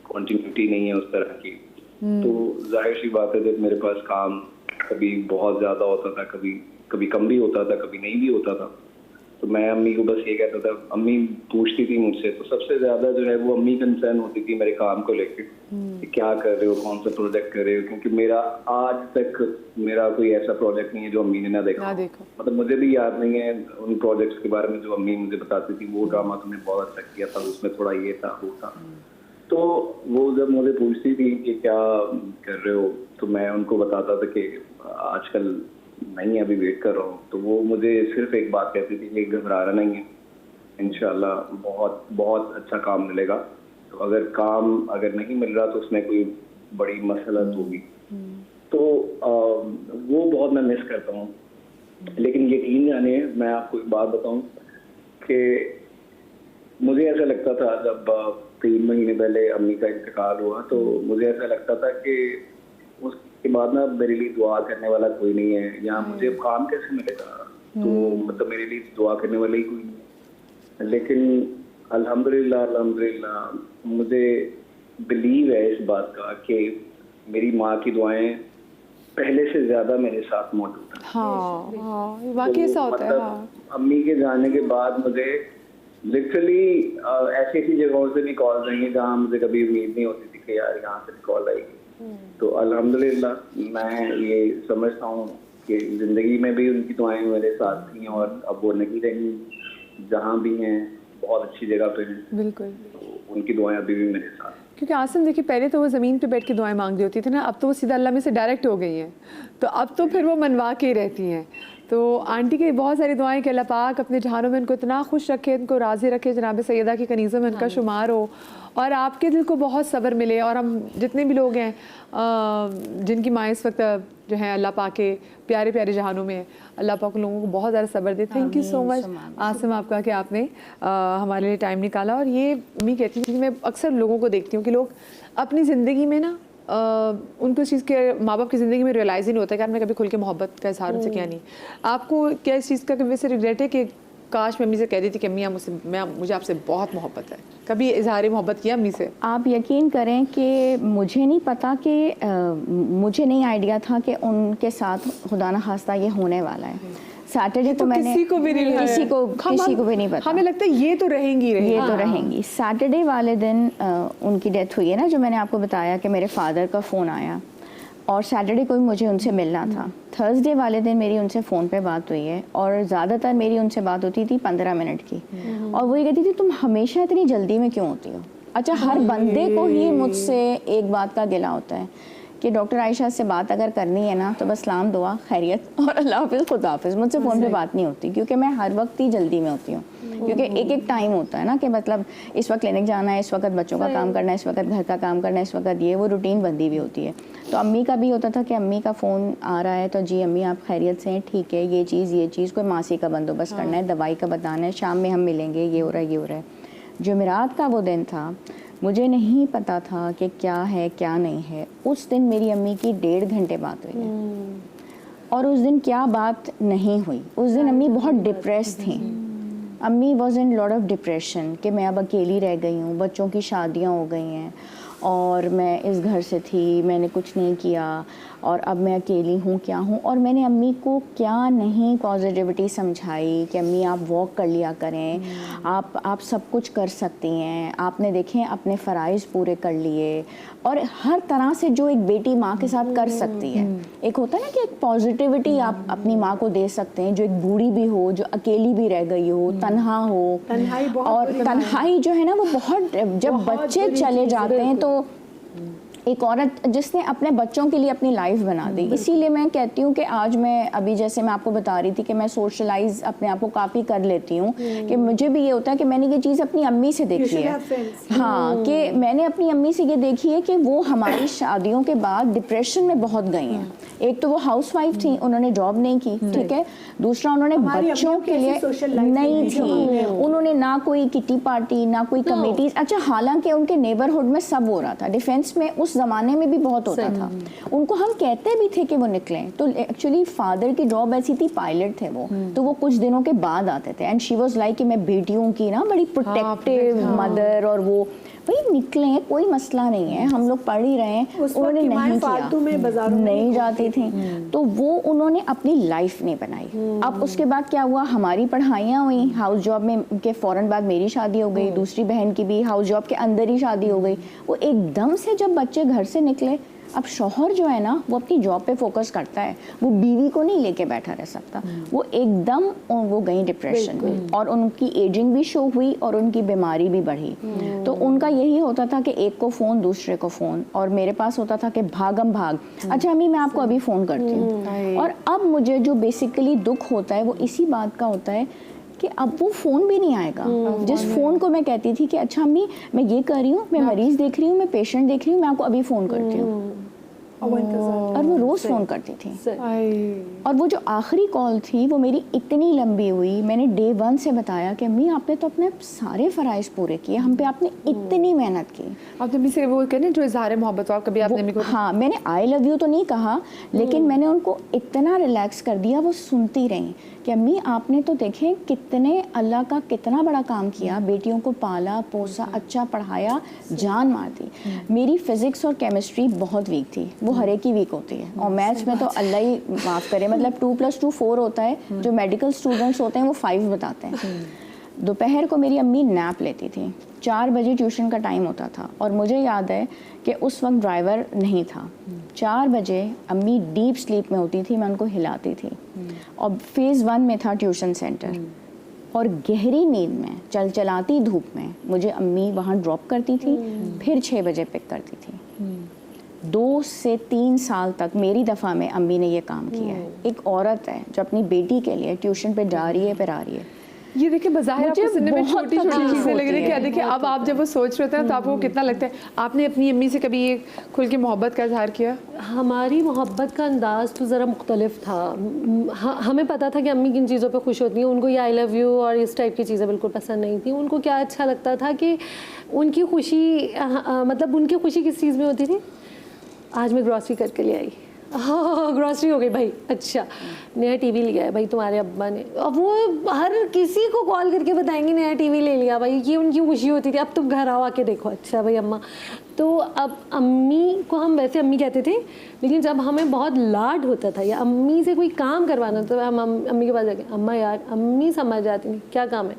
Speaker 14: कंटिन्यूटी नहीं है उस तरह की। तो जाहिर सी बात है जब मेरे पास काम कभी बहुत ज़्यादा होता था, कभी कम भी होता था, कभी नहीं भी होता था, तो मैं अम्मी को बस ये कहता था, अम्मी पूछती थी मुझसे, तो सबसे ज़्यादा जो है वो अम्मी कंसर्न होती थी मेरे काम को लेकर कि क्या कर रहे हो, कौन सा प्रोजेक्ट कर रहे हो, क्योंकि मेरा आज तक मेरा कोई ऐसा प्रोजेक्ट नहीं है जो अम्मी ने ना देखा। मतलब मुझे भी याद नहीं है उन प्रोजेक्ट्स के बारे में जो अम्मी मुझे बताती थी, वो ड्रामा तुमने बहुत अच्छा किया था, उसमें थोड़ा ये था वो था। तो वो जब मुझे पूछती थी कि क्या कर रहे हो, तो मैं उनको बताता था कि आजकल नहीं, अभी वेट कर रहा हूँ। तो वो मुझे सिर्फ एक बात कहती थी कि घबराना नहीं है, इंशाल्लाह बहुत बहुत अच्छा काम मिलेगा। तो अगर नहीं मिल रहा तो उसमें कोई बड़ी मसलत होगी। तो वो बहुत मैं मिस करता हूँ। लेकिन यकीन जानिए, मैं आपको एक बात बताऊँ कि मुझे ऐसा लगता था जब 3 महीने पहले अम्मी का इंतकाल हुआ, तो मुझे ऐसा लगता था कि उसके बाद ना मेरे लिए दुआ करने वाला कोई नहीं है, या मुझे अब काम कैसे मिलेगा, तो मतलब मेरे लिए दुआ करने वाला ही कोई नहीं है। लेकिन अल्हम्दुलिल्लाह मुझे बिलीव है इस बात का कि मेरी माँ की दुआएं पहले से ज़्यादा मेरे साथ मौजूद हैं।
Speaker 1: हाँ, वाकई ऐसा होता है। हाँ।
Speaker 14: अम्मी के जाने के बाद मुझे लिटरली ऐसी ऐसी जगहों से भी कॉल आई हैं जहाँ मुझे कभी उम्मीद नहीं होती थी कि यार यहाँ से कॉल आएगी। तो अल्हम्दुलिल्लाह मैं ये समझता हूँ कि ज़िंदगी में भी उनकी दुआएं मेरे साथ थी, और अब वो नहीं रही, जहाँ भी हैं बहुत अच्छी जगह पे हैं।
Speaker 1: बिल्कुल,
Speaker 14: तो उनकी दुआएं अभी भी मेरे साथ।
Speaker 1: क्योंकि आसिम देखिए, पहले तो वो ज़मीन पे बैठ के दुआएं मांग रही होती थी ना, अब तो वो सीधा अल्लाह में से डायरेक्ट हो गई हैं, तो अब तो फिर वो मनवा के ही रहती हैं। तो आंटी की बहुत सारी दुआएं कि अल्लाह पाक अपने जहानों में इनको इतना खुश रखे, इनको राज़ी रखे, जनाब सैयदा की कनीज़ों में इनका शुमार हो, और आपके दिल को बहुत सब्र मिले। और हम जितने भी लोग हैं जिनकी माँ इस वक्त जो है अल्लाह पाक के प्यारे प्यारे जहानों में है, अल्लाह पाक उन लोगों को बहुत ज़्यादा सब्र दे। Thank you so much Asim आपका कि आपने हमारे लिए टाइम निकाला। और ये मैं कहती थी, मैं अक्सर लोगों को देखती हूँ कि लोग अपनी ज़िंदगी में ना उनको इस चीज़ के माँ बाप की ज़िंदगी में रियलाइज़ ही नहीं होता कि यार मैं कभी खुल के मोहब्बत का इजहार उनसे किया नहीं। आपको क्या इस चीज़ का कभी वैसे रिग्रेट है कि काश मैं अम्मी से कह दी थी कि अम्मी मुझे आपसे बहुत मोहब्बत है? कभी इजहार मोहब्बत किया अम्मी से?
Speaker 4: आप यकीन करें कि मुझे नहीं पता कि मुझे नहीं आइडिया था कि उनके साथ खुदा न खास्ता ये होने वाला है। सैटरडे तो मैंने
Speaker 1: किसी को भी
Speaker 4: नहीं पता,
Speaker 1: हमें लगता है ये तो रहेंगी।
Speaker 4: सैटरडे वाले दिन उनकी डेथ हुई है ना, जो मैंने आपको बताया कि मेरे फादर का फ़ोन आया, और सैटरडे को भी मुझे उनसे मिलना था। थर्सडे वाले दिन मेरी उनसे फ़ोन पे बात हुई है, और ज़्यादातर मेरी उनसे बात होती थी 15 मिनट की, और वो ये कहती थी तुम हमेशा इतनी जल्दी में क्यों होती हो? अच्छा, हर बंदे को ही मुझसे एक बात का गिला होता है कि डॉक्टर आयशा से बात अगर करनी है ना तो बस सलाम दुआ खैरियत और अल्लाह हाफिज़ खुदा हाफिज़, मुझसे फ़ोन पे बात नहीं होती, क्योंकि मैं हर वक्त ही जल्दी में होती हूँ। क्योंकि एक टाइम होता है ना कि मतलब इस वक्त क्लिनिक जाना है, इस वक्त बच्चों का काम करना है, इस वक्त घर का काम करना है, इस वक्त ये वो रूटीन बंदी भी होती है। तो अम्मी का भी होता था कि अम्मी का फ़ोन आ रहा है तो जी अम्मी आप खैरियत से हैं, ठीक है, ये चीज़ कोई मासी का बंदोबस्त करना है, दवाई का बताना है, शाम में हम मिलेंगे, ये हो रहा है। जुमेरात का वो दिन था, मुझे नहीं पता था कि क्या है क्या नहीं है। उस दिन मेरी अम्मी की 1.5 घंटे बात हुई है, और उस दिन क्या बात नहीं हुई, उस दिन अम्मी बहुत डिप्रेस थी। अम्मी was in lot of depression कि मैं अब अकेली रह गई हूँ, बच्चों की शादियाँ हो गई हैं, और मैं इस घर से थी, मैंने कुछ नहीं किया और अब मैं अकेली हूँ, क्या हूँ। और मैंने अम्मी को क्या नहीं पॉजिटिविटी समझाई कि अम्मी आप वॉक कर लिया करें, आप सब कुछ कर सकती हैं, आपने देखें अपने फ़राइज़ पूरे कर लिए, और हर तरह से जो एक बेटी माँ के साथ कर सकती है। एक होता है ना कि एक पॉजिटिविटी आप अपनी माँ को दे सकते हैं, जो एक बूढ़ी भी हो, जो अकेली भी रह गई हो, तन्हा हो। और तन्हाई जो है ना वो बहुत, जब बच्चे चले जाते हैं तो एक औरत जिसने अपने बच्चों के लिए अपनी लाइफ बना दी। इसीलिए मैं कहती हूँ कि आज मैं अभी जैसे मैं आपको बता रही थी कि मैं सोशलाइज अपने आप को काफ़ी कर लेती हूँ कि मुझे भी ये होता है कि मैंने ये चीज़ अपनी अम्मी से देखी है। हाँ, कि मैंने अपनी अम्मी से ये देखी है कि वो हमारी शादियों के बाद डिप्रेशन में बहुत गई हैं। एक तो वो हाउसवाइफ थी, उन्होंने जॉब नहीं की, ठीक है। दूसरा उन्होंने बच्चों के लिए नहीं थी, उन्होंने ना कोई किटी पार्टी ना कोई कमेटीज। अच्छा, हालांकि उनके नेबरहुड में सब हो रहा था, डिफेंस में उस ज़माने में भी बहुत होता था। उनको हम कहते भी थे कि वो निकलें, तो एक्चुअली फादर की जॉब ऐसी थी, पायलट थे वो, तो वो कुछ दिनों के बाद आते थे। एंड शी वाज लाइक कि मैं बेटियों की ना बड़ी प्रोटेक्टिव मदर, और वो भाई निकले, कोई मसला नहीं है, हम लोग पढ़ ही रहे हैं। उन्होंने नहीं किया,
Speaker 2: में बाजारों
Speaker 4: नहीं जाती थी, तो वो उन्होंने अपनी लाइफ नहीं बनाई। अब उसके बाद क्या हुआ, हमारी पढ़ाइयाँ हुई, हाउस जॉब में के फ़ौरन बाद मेरी शादी हो गई, दूसरी बहन की भी हाउस जॉब के अंदर ही शादी हो गई। वो एकदम से जब बच्चे घर से निकले, अब शौहर जो है ना वो अपनी जॉब पे फोकस करता है, वो बीवी को नहीं लेके बैठा रह सकता। वो एकदम वो गई डिप्रेशन में, और उनकी एजिंग भी शो हुई और उनकी बीमारी भी बढ़ी। तो उनका यही होता था कि एक को फ़ोन, दूसरे को फ़ोन, और मेरे पास होता था कि भागम भाग, अच्छा अम्मी मैं आपको अभी फ़ोन करती हूँ। और अब मुझे जो बेसिकली दुख होता है वो इसी बात का होता है कि अब वो फ़ोन भी नहीं आएगा। जिस फ़ोन को मैं कहती थी कि अच्छा अम्मी मैं ये कर रही हूँ, मैं मरीज़ देख रही हूँ, मैं पेशेंट देख रही हूँ, मैं आपको अभी फ़ोन करती हूँ, और वो रोज़ फ़ोन करती थी। और वो जो आखिरी कॉल थी वो मेरी इतनी लंबी हुई, मैंने डे 1 से बताया कि अम्मी आपने तो अपने सारे फ़राइज़ पूरे किए, हम पे आपने इतनी मेहनत की।
Speaker 1: आपने अम्मी से वो कहने जो इज़हार मोहब्बत हो, कभी आपने अम्मी को?
Speaker 4: हाँ, मैंने आई लव यू तो नहीं कहा, लेकिन मैंने उनको इतना रिलैक्स कर दिया, वो सुनती रहीं कि अम्मी आपने तो देखें कितने, अल्लाह का कितना बड़ा काम किया, बेटियों को पाला पोसा, अच्छा पढ़ाया, जान मार दी। मेरी फिज़िक्स और केमिस्ट्री बहुत वीक थी, वो हर एक ही वीक होती है, और मैथ्स में तो अल्लाह ही माफ़ करे, मतलब 2 + 2 4 होता है, जो मेडिकल स्टूडेंट्स होते हैं वो 5 बताते हैं। दोपहर को मेरी अम्मी नैप लेती थी, 4 बजे ट्यूशन का टाइम होता था, और मुझे याद है कि उस वक्त ड्राइवर नहीं था। 4 बजे अम्मी डीप स्लीप में होती थी, मैं उनको हिलाती थी, और फेज़ 1 में था ट्यूशन सेंटर, और गहरी नींद में चलचलाती धूप में मुझे अम्मी वहाँ ड्रॉप करती थी, फिर 6 बजे पिक करती थी। 2 से 3 साल तक मेरी दफ़ा में अम्मी ने ये काम किया है। एक औरत है जो अपनी बेटी के लिए ट्यूशन पे जा रही है, फिर आ रही है।
Speaker 1: ये देखिए बाज़ाहिर आपको सुनने में छोटी छोटी चीज़ें लग रही है, क्या देखिए अब आप जब वो सोच रहे थे ना तो आपको कितना लगता है। आपने अपनी अम्मी से कभी ये खुल के मोहब्बत का इजहार किया?
Speaker 3: हमारी मोहब्बत का अंदाज़ तो ज़रा मुख्तलिफ था। हमें पता था कि अम्मी किन चीज़ों पे खुश होती हैं, उनको ये आई लव यू और इस टाइप की चीज़ें बिल्कुल पसंद नहीं थी। उनको क्या अच्छा लगता था कि उनकी खुशी, मतलब उनकी खुशी किस चीज़ में होती थी, आज मैं ग्रॉसरी करके ले आई, हाँ ग्रॉसरी हो गई भाई, अच्छा नया टीवी लिया है भाई तुम्हारे अब्बा ने, अब वो हर किसी को कॉल करके बताएंगे नया टीवी ले लिया भाई, ये उनकी खुशी होती थी। अब तुम घर आओ आके देखो, अच्छा भाई अम्मा। तो अब अम्मी को हम वैसे अम्मी कहते थे, लेकिन जब हमें बहुत लाड होता था या अम्मी से कोई काम करवाना तो हम अम्मी के पास जाके, अम्मा यार, अम्मी समझ जाती नहीं क्या काम है,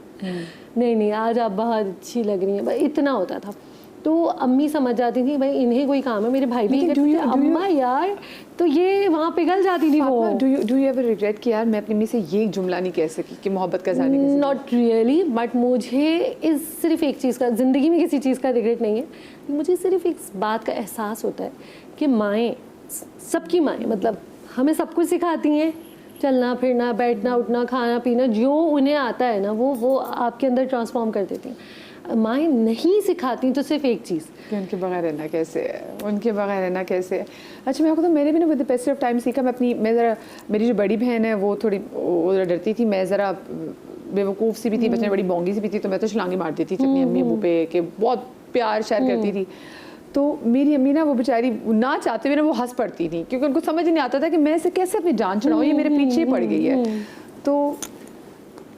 Speaker 3: नहीं नहीं आज आप बहुत अच्छी लग रही हैं भाई, इतना होता था। तो अम्मी समझ जाती थी भाई इन्हें कोई काम है। मेरे भाई भी कहते थे अम्मा यार, तो ये वहाँ पिघल जाती थी वो।
Speaker 1: डू यू एवर रिग्रेट कि यार मैं अपनी अम्मी से ये जुमला नहीं कह सकी कि मोहब्बत का इज़हार नहीं कर सकी?
Speaker 3: नॉट रियली, बट मुझे इस सिर्फ एक चीज़ का, ज़िंदगी में किसी चीज़ का रिग्रेट नहीं है, मुझे सिर्फ एक बात का एहसास होता है कि माएँ, सबकी माएँ मतलब हमें सब कुछ सिखाती हैं, चलना फिरना, बैठना उठना, खाना पीना, जो उन्हें आता है ना वो आपके अंदर ट्रांसफॉर्म कर देती हैं। माएँ नहीं सिखाती तो सिर्फ एक चीज़
Speaker 1: कि उनके बगैर रहना कैसे है, उनके बगैर रहना कैसे है। अच्छा मैं आपको तो मैंने भी ना with the passage of time सीखा। मैं ज़रा, मेरी जो बड़ी बहन है वो थोड़ी डरती थी, मैं ज़रा बेवकूफ़ सी भी थी, बचपन में बड़ी बोंगी सी भी थी, तो मैं तो छलांगे मार देती थी अपनी अम्मी अबू पे, कि बहुत प्यार शेयर करती थी। तो मेरी अम्मी ना वो बेचारी ना चाहते हुए ना वो हंस पड़ती थी, क्योंकि उनको समझ नहीं आता था कि मैं इसे कैसे अपनी जान छुड़ाऊँ, ये मेरे पीछे पड़ गई है। तो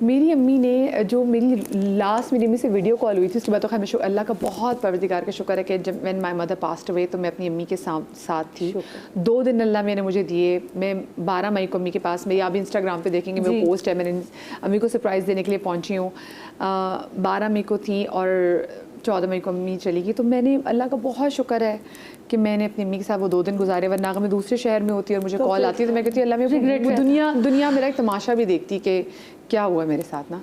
Speaker 1: मेरी अम्मी ने जो मेरी अम्मी से वीडियो कॉल हुई थी उसके बाद तो खैर अल्लाह का बहुत परवरदिगार का शुक्र है कि जब when my mother passed away तो मैं अपनी अम्मी के साथ थी। 2 दिन अल्लाह मैंने मुझे दिए। मैं 12 मई को अम्मी के पास, मेरी आप इंस्टाग्राम पे देखेंगे मेरा पोस्ट है, मैंने अम्मी को सरप्राइज़ देने के लिए पहुँची हूँ। 12 मई को थी और 14 मई को अम्मी चली गई। तो मैंने अल्लाह का बहुत शुक्र है कि मैंने अपनी अम्मी के साथ वो 2 दिन गुजारे, वरना अगर मैं दूसरे शहर में होती और मुझे कॉल आती तो मैं कहती अल्लाह में वो दुनिया मेरा एक तमाशा भी देखती कि क्या हुआ मेरे साथ ना।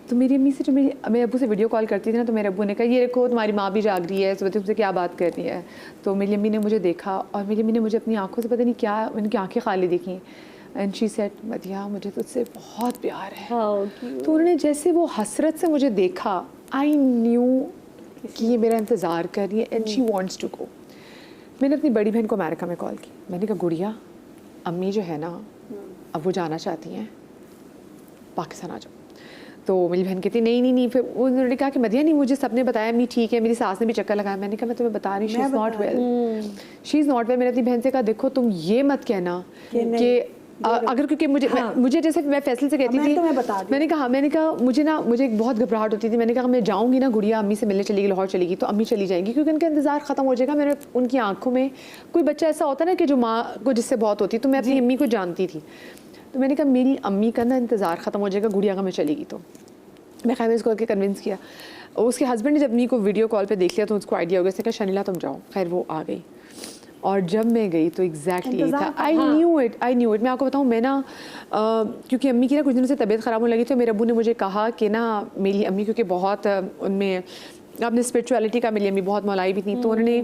Speaker 1: तो मेरी अम्मी से जो मेरे अब्बू से वीडियो कॉल करती थी ना, तो मेरे अब्बू ने कहा ये देखो तुम्हारी माँ भी जाग रही है, तो तुमसे क्या बात कर रही है। तो मेरी अम्मी ने मुझे देखा और मेरी अम्मी ने मुझे अपनी आंखों से पता नहीं क्या उनकी आंखें खाली देखी एंड शी सेड मदिया मुझे तुझसे बहुत प्यार है। तो उन्होंने जैसे वो हसरत से मुझे देखा, आई न्यू कि ये मेरा इंतज़ार कर रही है and she wants to go. मैंने अपनी बड़ी बहन को अमेरिका में कॉल की, मैंने कहा गुड़िया अम्मी जो है ना अब वो जाना चाहती हैं, पाकिस्तान आ जाओ। तो मेरी बहन कहती नहीं। फिर उन्होंने कहा कि मदिया नहीं, मुझे सबने बताया अम्मी ठीक है, मेरी सास ने भी चक्कर लगाया। मैंने कहा मैं तुम्हें बता रही, शी इज़ नॉट वेल। मैंने अपनी बहन से कहा देखो तुम ये मत कहना कि अगर क्योंकि मुझे जैसे मैं फैसल से कहती थी, मैंने कहा मुझे एक बहुत घबराहट होती थी। मैंने कहा मैं जाऊँगी ना गुड़िया अम्मी से मिलने चलेगी, लाहौर चलेगी तो अम्मी चली जाएंगी क्योंकि उनका इंतज़ार ख़त्म हो जाएगा। मैंने उनकी आंखों में कोई बच्चा ऐसा होता है ना कि जो माँ को जिससे बहुत होती, तो मैं अपनी अम्मी को जानती थी। तो मैंने कहा मेरी अम्मी का ना इंतज़ार ख़त्म हो जाएगा गुड़िया का मैं चलेगी। तो मैं खैर इसको करके कन्विंस किया। उसके हस्बैंड ने जब अम्मी को वीडियो कॉल पे देख लिया तो उसको आइडिया हो गया, उसने कहा शनीला तुम जाओ। खैर वो आ गई और जब मैं गई तो एग्जैक्टली यही था। I knew it. मैं आपको बताऊँ, मैं ना क्योंकि अम्मी की ना कुछ दिनों से तबीयत ख़राब होने लगी थी। मेरे अब्बू ने मुझे कहा कि ना मेरी अम्मी क्योंकि बहुत उनमें अपने स्पिरिचुअलिटी का, मेरी अम्मी बहुत मौलाई भी थी, तो उन्होंने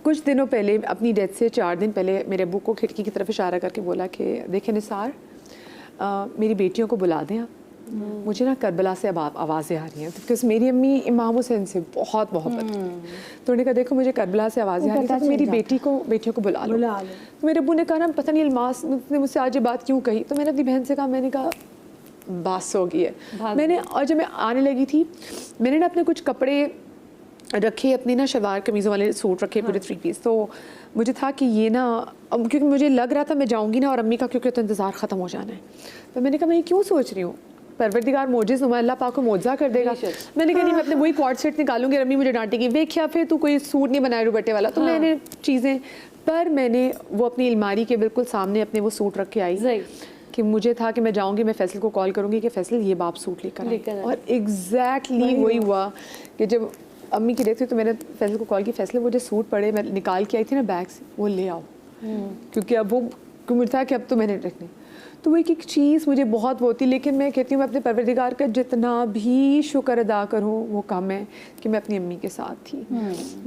Speaker 1: कुछ दिनों पहले अपनी डेथ से 4 दिन पहले मेरे अब्बू को खिड़की की तरफ इशारा करके बोला कि देखें निसार मेरी बेटियों को बुला दें आप, मुझे ना करबला से अब आवाज़ें आ रही हैं बिकॉज मेरी अम्मी इमाम हुसैन से बहुत मोहब्बत थी। तो उन्होंने कहा देखो मुझे करबला से आवाज़ें आ रही हैं तो मेरी बेटियों को बुला लो। तो मेरे अब्बू ने कहा ना पता नहीं अलमास ने मुझसे आज ये बात क्यों कही। तो मैंने अपनी बहन से कहा, मैंने कहा बास हो गई है। मैंने और जब मैं आने लगी थी मैंने ना अपने कुछ कपड़े रखे, अपनी ना शलवार कमीज़ों वाले सूट रखे पूरे 3 पीस। तो मुझे था कि ये ना क्योंकि मुझे लग रहा था मैं जाऊँगी ना और अम्मी का क्योंकि तो इंतज़ार ख़त्म हो जाना है। तो मैंने कहा मैं ये क्यों सोच रही हूँ, परवरदिगार मोजिज़ नुमा अल्लाह पाक को मोजा कर देगा। मैंने कहा नहीं मैं अपने वही कॉर्ड सेट निकालूंगी, अम्मी मुझे डांटेगी देखिया फिर तू कोई सूट नहीं बनाए दुपट्टे वाला। तो मैंने चीज़ें मैंने वो अपनी अलमारी के बिल्कुल सामने अपने वो सूट रख के आई कि मुझे था कि मैं जाऊंगी, मैं फैसल को कॉल करूंगी कि फैसल ये बाप सूट लेकर और एग्जैक्टली वही हुआ कि जब अम्मी की डेथ हुई तो मैंने फैसल को कॉल की, फैसल वो जो सूट पड़े मैं निकाल के आई थी ना बैग से वो ले आओ क्योंकि अब वो मुझे था कि अब तो मैंने रखने। तो वो एक चीज़ मुझे बहुत वो होती, लेकिन मैं कहती हूँ मैं अपने परवरदिगार का जितना भी शुक्र अदा करूँ वो कम है कि मैं अपनी अम्मी के साथ थी।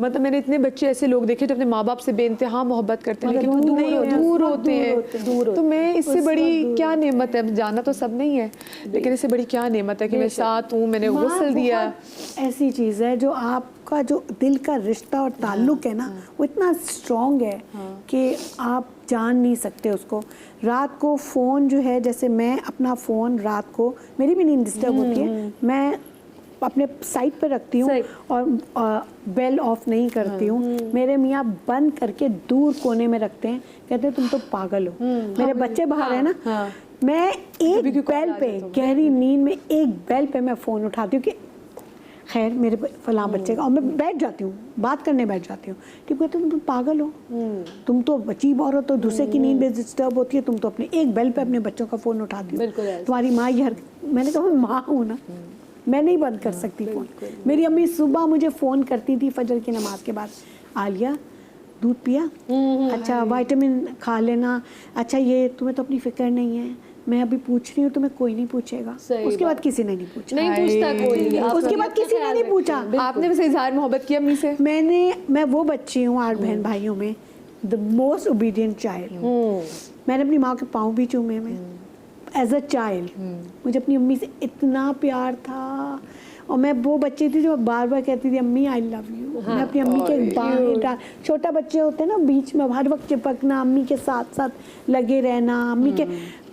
Speaker 1: मतलब मैंने इतने बच्चे ऐसे लोग देखे जो अपने माँ बाप से बेइंतहा मोहब्बत करते हैं लेकिन वो दूर होते हैं। तो मैं इससे बड़ी क्या नेमत है, जाना तो सब नहीं है लेकिन इससे बड़ी क्या नेमत है कि मैं साथ हूँ, मैंने गुस्ल दिया।
Speaker 2: ऐसी चीज़ है जो आपका जो दिल का रिश्ता और ताल्लुक़ है ना वो इतना स्ट्रॉन्ग है कि आप जान नहीं सकते उसको। रात को फ़ोन जो है, जैसे मैं अपना फ़ोन रात को मेरी भी नींद डिस्टर्ब होती है, मैं अपने साइड पर रखती हूँ और बेल ऑफ नहीं करती हूँ। मेरे मियाँ बंद करके दूर कोने में रखते हैं, कहते हैं तुम तो पागल हो। मेरे बच्चे बाहर है ना, मैं एक बेल पे गहरी नींद में एक बेल पे मैं फ़ोन उठाती हूँ कि खैर मेरे फलां बच्चे का, और मैं बैठ जाती हूँ बात करने बैठ जाती हूँ। ठीक है तुम पागल हो, तुम तो अजीब औरत हो, दूसरे की नींद में डिस्टर्ब होती है, तुम तो अपने एक बेल पे अपने बच्चों का फ़ोन उठाती हो। तुम्हारी माँ ये मैंने कहा मैं माँ हूँ ना, मैं नहीं बंद कर सकती फ़ोन। मेरी अम्मी सुबह मुझे फ़ोन करती थी फजर की नमाज के बाद, आलिया दूध पिया, अच्छा विटामिन खा लेना, अच्छा ये तुम्हें तो अपनी फ़िक्र नहीं है, मैं अभी पूछ रही हूँ तुम्हें कोई नहीं पूछेगा। उसके बाद किसी ने नहीं पूछा,
Speaker 3: नहीं पूछता कोई,
Speaker 2: उसके बाद किसी ने नहीं पूछा।
Speaker 1: आपने वैसे इज़हार मोहब्बत किया अम्मी से?
Speaker 2: मैं वो बच्ची हूँ 8 बहन भाइयों में द मोस्ट ओबीडियंट चाइल्ड। मैंने अपनी माँ के पाँव भी चूमे में एज अ चाइल्ड। मुझे अपनी अम्मी से इतना प्यार था और मैं वो बच्ची थी जो बार बार कहती थी अम्मी आई लव यू। मैं अपनी अम्मी के बाएं, छोटा बच्चे होते हैं ना बीच में हर वक्त चिपकना, अम्मी के साथ साथ लगे रहना, अम्मी के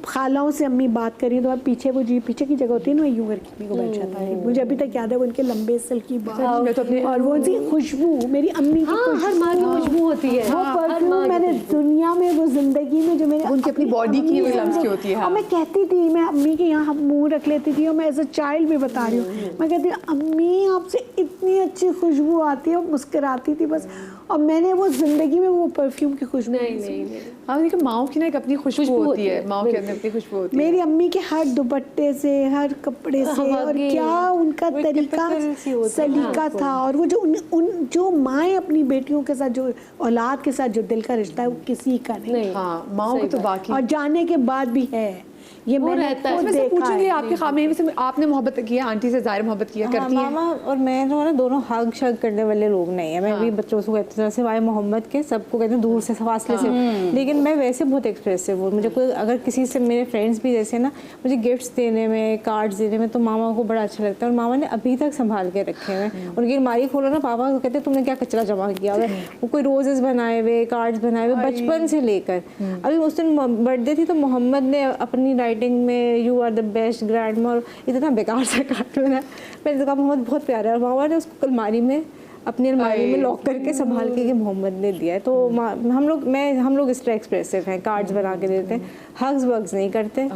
Speaker 2: खालाओं से अम्मी बात करी तो अब पीछे वो जी पीछे की जगह होती है ना, यूं करके अम्मी को बैठ जाता है। मुझे अभी तक याद है वो उनके लंबे सिल्की बाल और वो उनकी खुशबू, मेरी अम्मी की
Speaker 3: हर माँ की खुशबू होती है,
Speaker 2: वो परफ्यूम मैंने दुनिया में, वो जिंदगी में जो मेरे
Speaker 1: उनकी अपनी बॉडी की वो लम्स की होती है।
Speaker 2: और मैं कहती थी, मैं अम्मी के यहाँ मुंह रख लेती थी और मैं एज अ चाइल्ड भी बता रही हूँ, मैं कहती हूँ अम्मी आपसे इतनी अच्छी खुशबू आती है, और मुस्कुराती थी बस। और मैंने वो जिंदगी में वो परफ्यूम की खुशबू
Speaker 3: नहीं।
Speaker 1: हाँ देखिए माओ की ना एक अपनी खुशबू होती है, माओ के अंदर अपनी खुशबू होती है।
Speaker 2: मेरी अम्मी के हर दुपट्टे से, हर कपड़े से, और क्या उनका तरीका सलीका था। और वो जो उन जो माएँ अपनी बेटियों के साथ, जो औलाद के साथ जो दिल का रिश्ता है वो किसी का नहीं।
Speaker 1: हाँ माओ को तो बाकी,
Speaker 2: और जाने के बाद भी है ये मैंने खुद देखा
Speaker 1: पूछूंगी
Speaker 2: है।
Speaker 1: आपके खामे में से आपने मोहब्बत किया, आंटी से ज़ाहिर मोहब्बत किया करती है?
Speaker 5: मामा और मैं जो है ना दोनों हग शग करने वाले लोग नहीं है। मैं भी बच्चों को कहती हूँ सिवाय मोहम्मद के सबको कहती हूँ दूर से फासले से, लेकिन मैं वैसे बहुत एक्सप्रेसिव हूँ। मुझे कोई अगर किसी से, मेरे फ्रेंड्स भी जैसे ना मुझे गिफ्ट्स देने में, कार्ड्स देने में, तो मामा को बड़ा अच्छा लगता है। और मामा ने अभी तक संभाल के रखे हैं। उनकी अलमारी खोलो ना, पापा को कहते तुमने क्या कचरा जमा किया हुआ है। वो कोई रोजेस बनाए हुए, कार्ड्स बनाए हुए बचपन से लेकर। अभी उस दिन बर्थडे थी तो मोहम्मद ने अपनी राइटिंग में you are the best grandma, और इतना बेकार सा कार्टून है। मैंने कहा मोहम्मद बहुत प्यारा है, और मामा ने उसको अलमारी में, अपनी अलमारी में लॉक करके संभाल के कि मोहम्मद ने दिया है। तो हम लोग इस तरह एक्सप्रेसिव हैं, कार्ड्स बना के देते हैं, हग्स वग्स नहीं करते।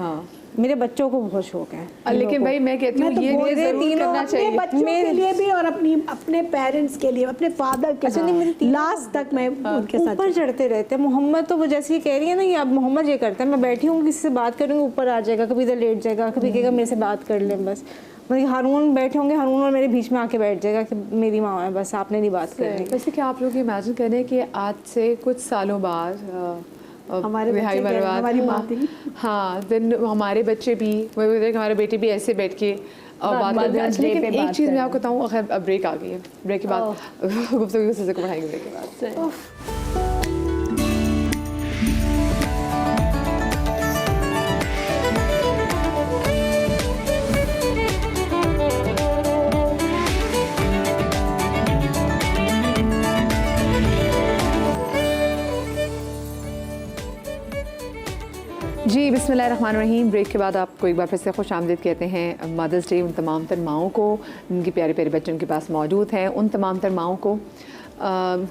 Speaker 5: मेरे बच्चों को बहुत शौक है।
Speaker 1: लेकिन भाई मैं कहती हूँ ये
Speaker 2: तीनों
Speaker 1: करना चाहिए
Speaker 2: बच्चों के लिए भी और अपने पेरेंट्स के लिए, अपने फादर के साथ लास्ट तक मैं उनके साथ
Speaker 5: ऊपर चढ़ते रहते हैं। मोहम्मद तो वो जैसे ही कह रही है ना, ये अब मोहम्मद ये करता है, मैं बैठी हूँ किसी से बात करूँगी ऊपर आ जाएगा, कभी इधर लेट जाएगा, कभी कहेगा मेरे से बात कर लें बस। मतलब हारून बैठे होंगे, हारून और मेरे बीच में आके बैठ जाएगा कि मेरी माँ है बस, आपने नहीं बात करनी।
Speaker 1: वैसे क्या आप लोग इमेजिन करें कि आज से कुछ सालों बाद
Speaker 2: हमारी बात ही,
Speaker 1: हाँ दिन हमारे बच्चे भी, हमारे बेटे भी ऐसे बैठ के बात करते हैं। लेकिन एक चीज़ मैं आपको बताऊँ, अब ब्रेक आ गई है, ब्रेक के बाद गुफ्तगू से बढ़ाएंगे ब्रेक के बाद। जी बिस्मिल्लाहिर्रहमानिर्रहीम। ब्रेक के बाद आपको एक बार फिर से खुश आमदीद कहते हैं। मदर्स डे उन तमाम तर माओं को, उनके प्यारे प्यारे बच्चे उनके पास मौजूद हैं, उन तमाम तर माओं को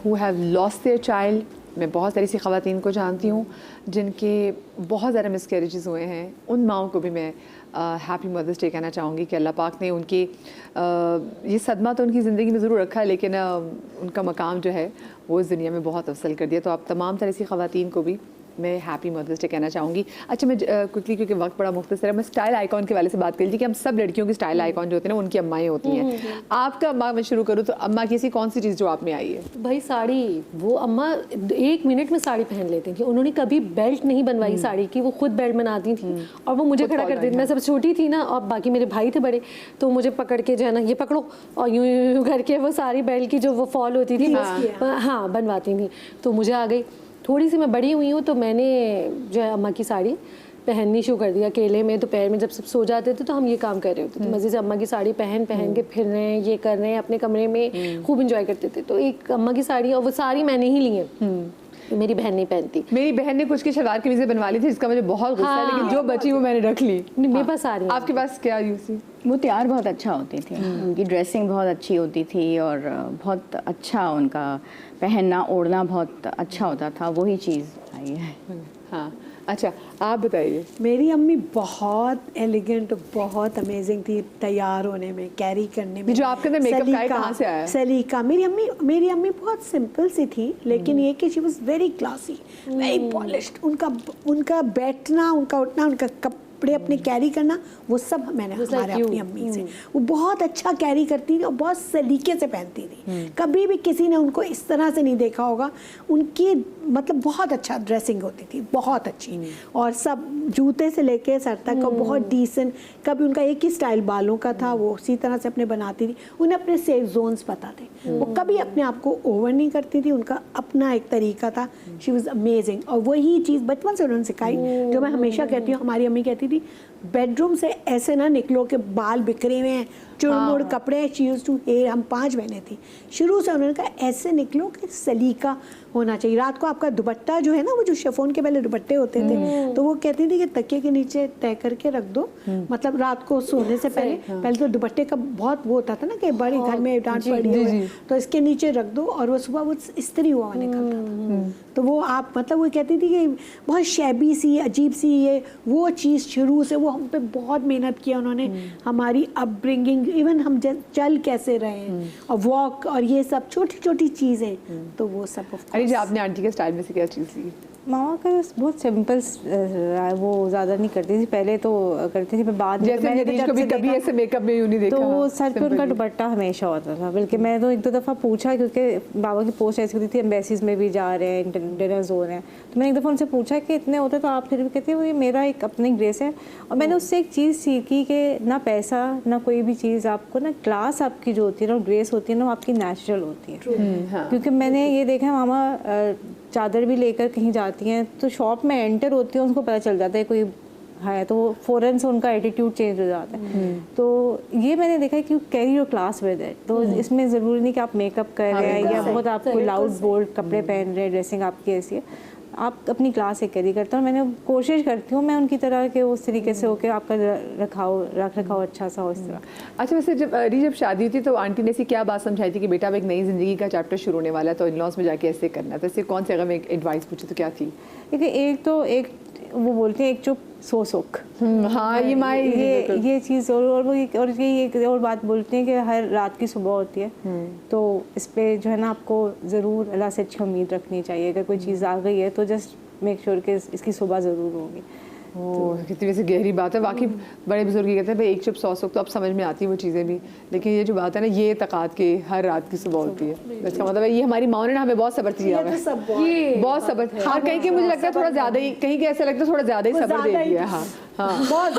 Speaker 1: who have lost their child. मैं बहुत सारी सी ख़वातीन को जानती हूँ जिनके बहुत ज़्यादा मिसकैरेजेस हुए हैं। उन माओं को भी मैं हैप्पी मदर्स डे कहना चाहूँगी कि अल्लाह पाक ने उनकी ये सदमा तो उनकी ज़िंदगी में ज़रूर रखा है, लेकिन उनका मकाम जो है वो इस दुनिया में बहुत अफसल कर दिया। तो आप तमाम तरह की ख़वातीन को भी मैं हैप्पी मदर्स डे कहना चाहूँगी। अच्छा मैं क्विकली, क्योंकि वक्त बड़ा मुख्तसर है, मैं स्टाइल आइकॉन के वाले से बात कर लीजिए कि हम सब लड़कियों की स्टाइल आइकॉन जो होती है ना उनकी अम्माएँ होती हैं। आपका अम्मा मैं शुरू करूँ तो अम्मा की ऐसी कौन सी चीज़ जो आप में आई है?
Speaker 3: भाई साड़ी। वो अम्मा 1 मिनट में साड़ी पहन लेती थी। उन्होंने कभी बेल्ट नहीं बनवाई साड़ी की, वो खुद बेल्ट बनाती थी और वो मुझे खड़ा कर देती। मैं सब छोटी थी ना, और बाकी मेरे भाई थे बड़े, तो मुझे पकड़ के जो है ना ये पकड़ो, और यूँ यूँ करके वो सारी बेल्ट की जो वो फॉल होती थी हाँ बनवाती थी। तो मुझे आ गई। थोड़ी सी मैं बड़ी हुई हूँ तो मैंने जो है अम्मा की साड़ी पहननी शुरू कर दिया। अकेले में दोपहर में जब सब सो जाते थे तो हम ये काम कर रहे होते थे, मज़े से अम्मा की साड़ी पहन के फिर रहे हैं, ये कर रहे हैं, अपने कमरे में खूब इंजॉय करते थे। तो एक अम्मा की साड़ी, और वो साड़ी मैंने ही ली है, मेरी बहन नहीं पहनती।
Speaker 1: मेरी बहन ने कुछ की शलवार कमीज़ें बनवा ली थी, जिसका मुझे बहुत गुस्सा है, लेकिन जो बची वो मैंने रख ली।
Speaker 3: मेरे पास साड़ी।
Speaker 1: आपके पास क्या यूसी?
Speaker 4: वो तैयार बहुत अच्छा होती थी, उनकी ड्रेसिंग बहुत अच्छी होती थी और बहुत अच्छा उनका पहनना ओढ़ना बहुत अच्छा होता था, वही चीज़ आई है।
Speaker 1: हाँ अच्छा आप बताइए।
Speaker 2: मेरी अम्मी बहुत एलिगेंट, बहुत अमेजिंग थी तैयार होने में, कैरी करने में।
Speaker 1: जो आपके अंदर मेकअप का कहाँ से आया?
Speaker 2: सलीका। मेरी अम्मी बहुत सिंपल सी थी, लेकिन ये कि she was very classy, very polished. उनका बैठना, उनका उठना, उनका कपड़े अपने कैरी करना, वो सब मैंने हमारे अपनी अम्मी से। वो बहुत अच्छा कैरी करती थी और बहुत सलीके से पहनती थी। कभी भी किसी ने उनको इस तरह से नहीं देखा होगा। उनकी मतलब बहुत अच्छा ड्रेसिंग होती थी, बहुत अच्छी, और सब जूते से लेके सर तक का बहुत डिसेंट। कभी उनका एक ही स्टाइल बालों का था, वो उसी तरह से अपने बनाती थी। उन्हें अपने सेफ जोन्स पता थे, वो कभी अपने आप को ओवर नहीं करती थी, उनका अपना एक तरीका था। She was amazing. और वही चीज़ बचपन से उन्होंने सिखाई, जो मैं हमेशा कहती हूँ। हमारी अम्मी कहती थी बेडरूम से ऐसे ना निकलो कि बाल बिखरे हुए हैं, चुड़मुड़ कपड़े, शी यूज्ड टू हेयर, हम 5 बहनें थी, शुरू से उन्होंने कहा ऐसे निकलो कि सलीका होना चाहिए। रात को आपका दुपट्टा जो है ना, वो जो शिफॉन के पहले दुपट्टे होते थे, तो वो कहती थी कि तकिए के नीचे तय करके रख दो, मतलब रात को सोने से पहले तो दुपट्टे का बहुत वो होता था ना कि बड़े घर में डांट पड़ी है, तो इसके नीचे रख दो और वो सुबह वो इस्त्री हुआ निकलता था। तो वो आप मतलब वो कहती थी कि बहुत शैबी सी, अजीब सी ये वो चीज़ शुरू से वो हम पे बहुत मेहनत किया उन्होंने, हमारी अपब्रिंगिंग, इवन हम चल कैसे रहे हैं और वॉक और ये सब छोटी छोटी चीज़ें, तो वो सब।
Speaker 1: अरे जो आपने आंटी के स्टाइल में से क्या चीज़ सी?
Speaker 5: मामा का बहुत सिंपल रहा है, वो ज़्यादा नहीं करती थी, पहले तो करती थी, पर बाद में
Speaker 1: जैसे मैंने को भी कभी ऐसे मेकअप में यूँ नहीं देखा,
Speaker 5: तो सर पे उनका दुपट्टा हमेशा होता था। बल्कि मैं तो 1-2 दफ़ा पूछा, क्योंकि बाबा की पोस्ट ऐसी होती थी एम्बेसीज में भी जा रहे हैं, डिनर्स हो रहे हैं, तो मैंने एक दफ़ा उनसे पूछा कि इतने होते तो आप फिर भी कहती है वो ये मेरा एक अपनी ग्रेस है। और मैंने उससे एक चीज़ सीखी कि ना पैसा ना कोई भी चीज़ आपको, ना क्लास आपकी जो होती है ना ग्रेस होती है ना, वो आपकी नेचुरल होती है। क्योंकि मैंने ये देखा मामा चादर भी लेकर कहीं जाती हैं तो शॉप में एंटर होती है, उनको पता चल जाता है कोई है, तो फ़ौरन से उनका एटीट्यूड चेंज हो जाता है। तो ये मैंने देखा है कि carry your class with it, तो इसमें ज़रूरी नहीं कि आप मेकअप कर रहे हैं या बहुत आपको लाउड बोल्ड कपड़े पहन रहे हैं, ड्रेसिंग आपकी ऐसी है, आप अपनी क्लास से कैरी करते हो। मैंने कोशिश करती हूँ मैं उनकी तरह के उस तरीके से हो के आपका रख रखाव अच्छा सा हो इस तरह।
Speaker 1: अच्छा, वैसे जब शादी थी तो आंटी ने ऐसी क्या बात समझाई थी कि बेटा अब एक नई ज़िंदगी का चैप्टर शुरू होने वाला है, तो इन लॉज में जाके ऐसे करना है, तो इससे कौन से अगर मैं एडवाइस पूछी तो क्या थी?
Speaker 5: देखिए एक वो बोलते हैं एक चुप सो सुख,
Speaker 1: हाँ
Speaker 5: ये चीज़, और ये एक और बात बोलते हैं कि हर रात की सुबह होती है, तो इस पे जो है ना आपको ज़रूर अल्लाह से अच्छी उम्मीद रखनी चाहिए। अगर कोई चीज़ आ गई है तो जस्ट मेक श्योर कि इसकी सुबह ज़रूर होगी।
Speaker 1: कितनी वैसे गहरी बात है वाकई। बड़े बुजुर्ग कहते हैं भाई एक चुप 100 सुख, तो अब समझ में आती है वो चीज़ें भी, लेकिन ये जो बात है ना ये तकात के हर रात की सुबह होती है, इसका मतलब है ये हमारी माँ ने हमें बहुत सब्र दिया है, बहुत सब्र। और कहीं के मुझे लगता है थोड़ा ज़्यादा ही, कहीं के ऐसा लगता है थोड़ा ज़्यादा ही सब्र दे दिया है। हाँ बहुत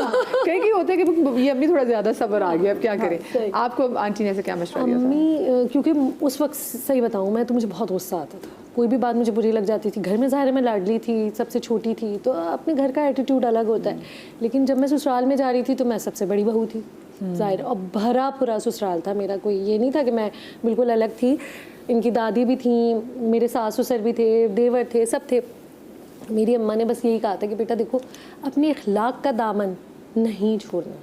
Speaker 1: कहीं कहीं होता है कि ये अम्मी थोड़ा ज़्यादा सब्र आ गया, अब क्या करें। आपको आंटी ने ऐसे क्या मशवरा दिया था?
Speaker 3: अम्मी, क्योंकि उस वक्त सही बताऊँ मैं तो मुझे बहुत गुस्सा आता था, कोई भी बात मुझे बुरी लग जाती थी। घर में ज़ाहिर मैं लाडली थी, सबसे छोटी थी, तो अपने घर का एटीट्यूड अलग होता है, लेकिन जब मैं ससुराल में जा रही थी तो मैं सबसे बड़ी बहू थी ज़ाहिर, और भरा पूरा ससुराल था मेरा, कोई ये नहीं था कि मैं बिल्कुल अलग थी। इनकी दादी भी थी, मेरे सास ससुर भी थे, देवर थे, सब थे। मेरी अम्मा ने बस यही कहा था कि बेटा देखो अपने अखलाक का दामन नहीं छोड़ना,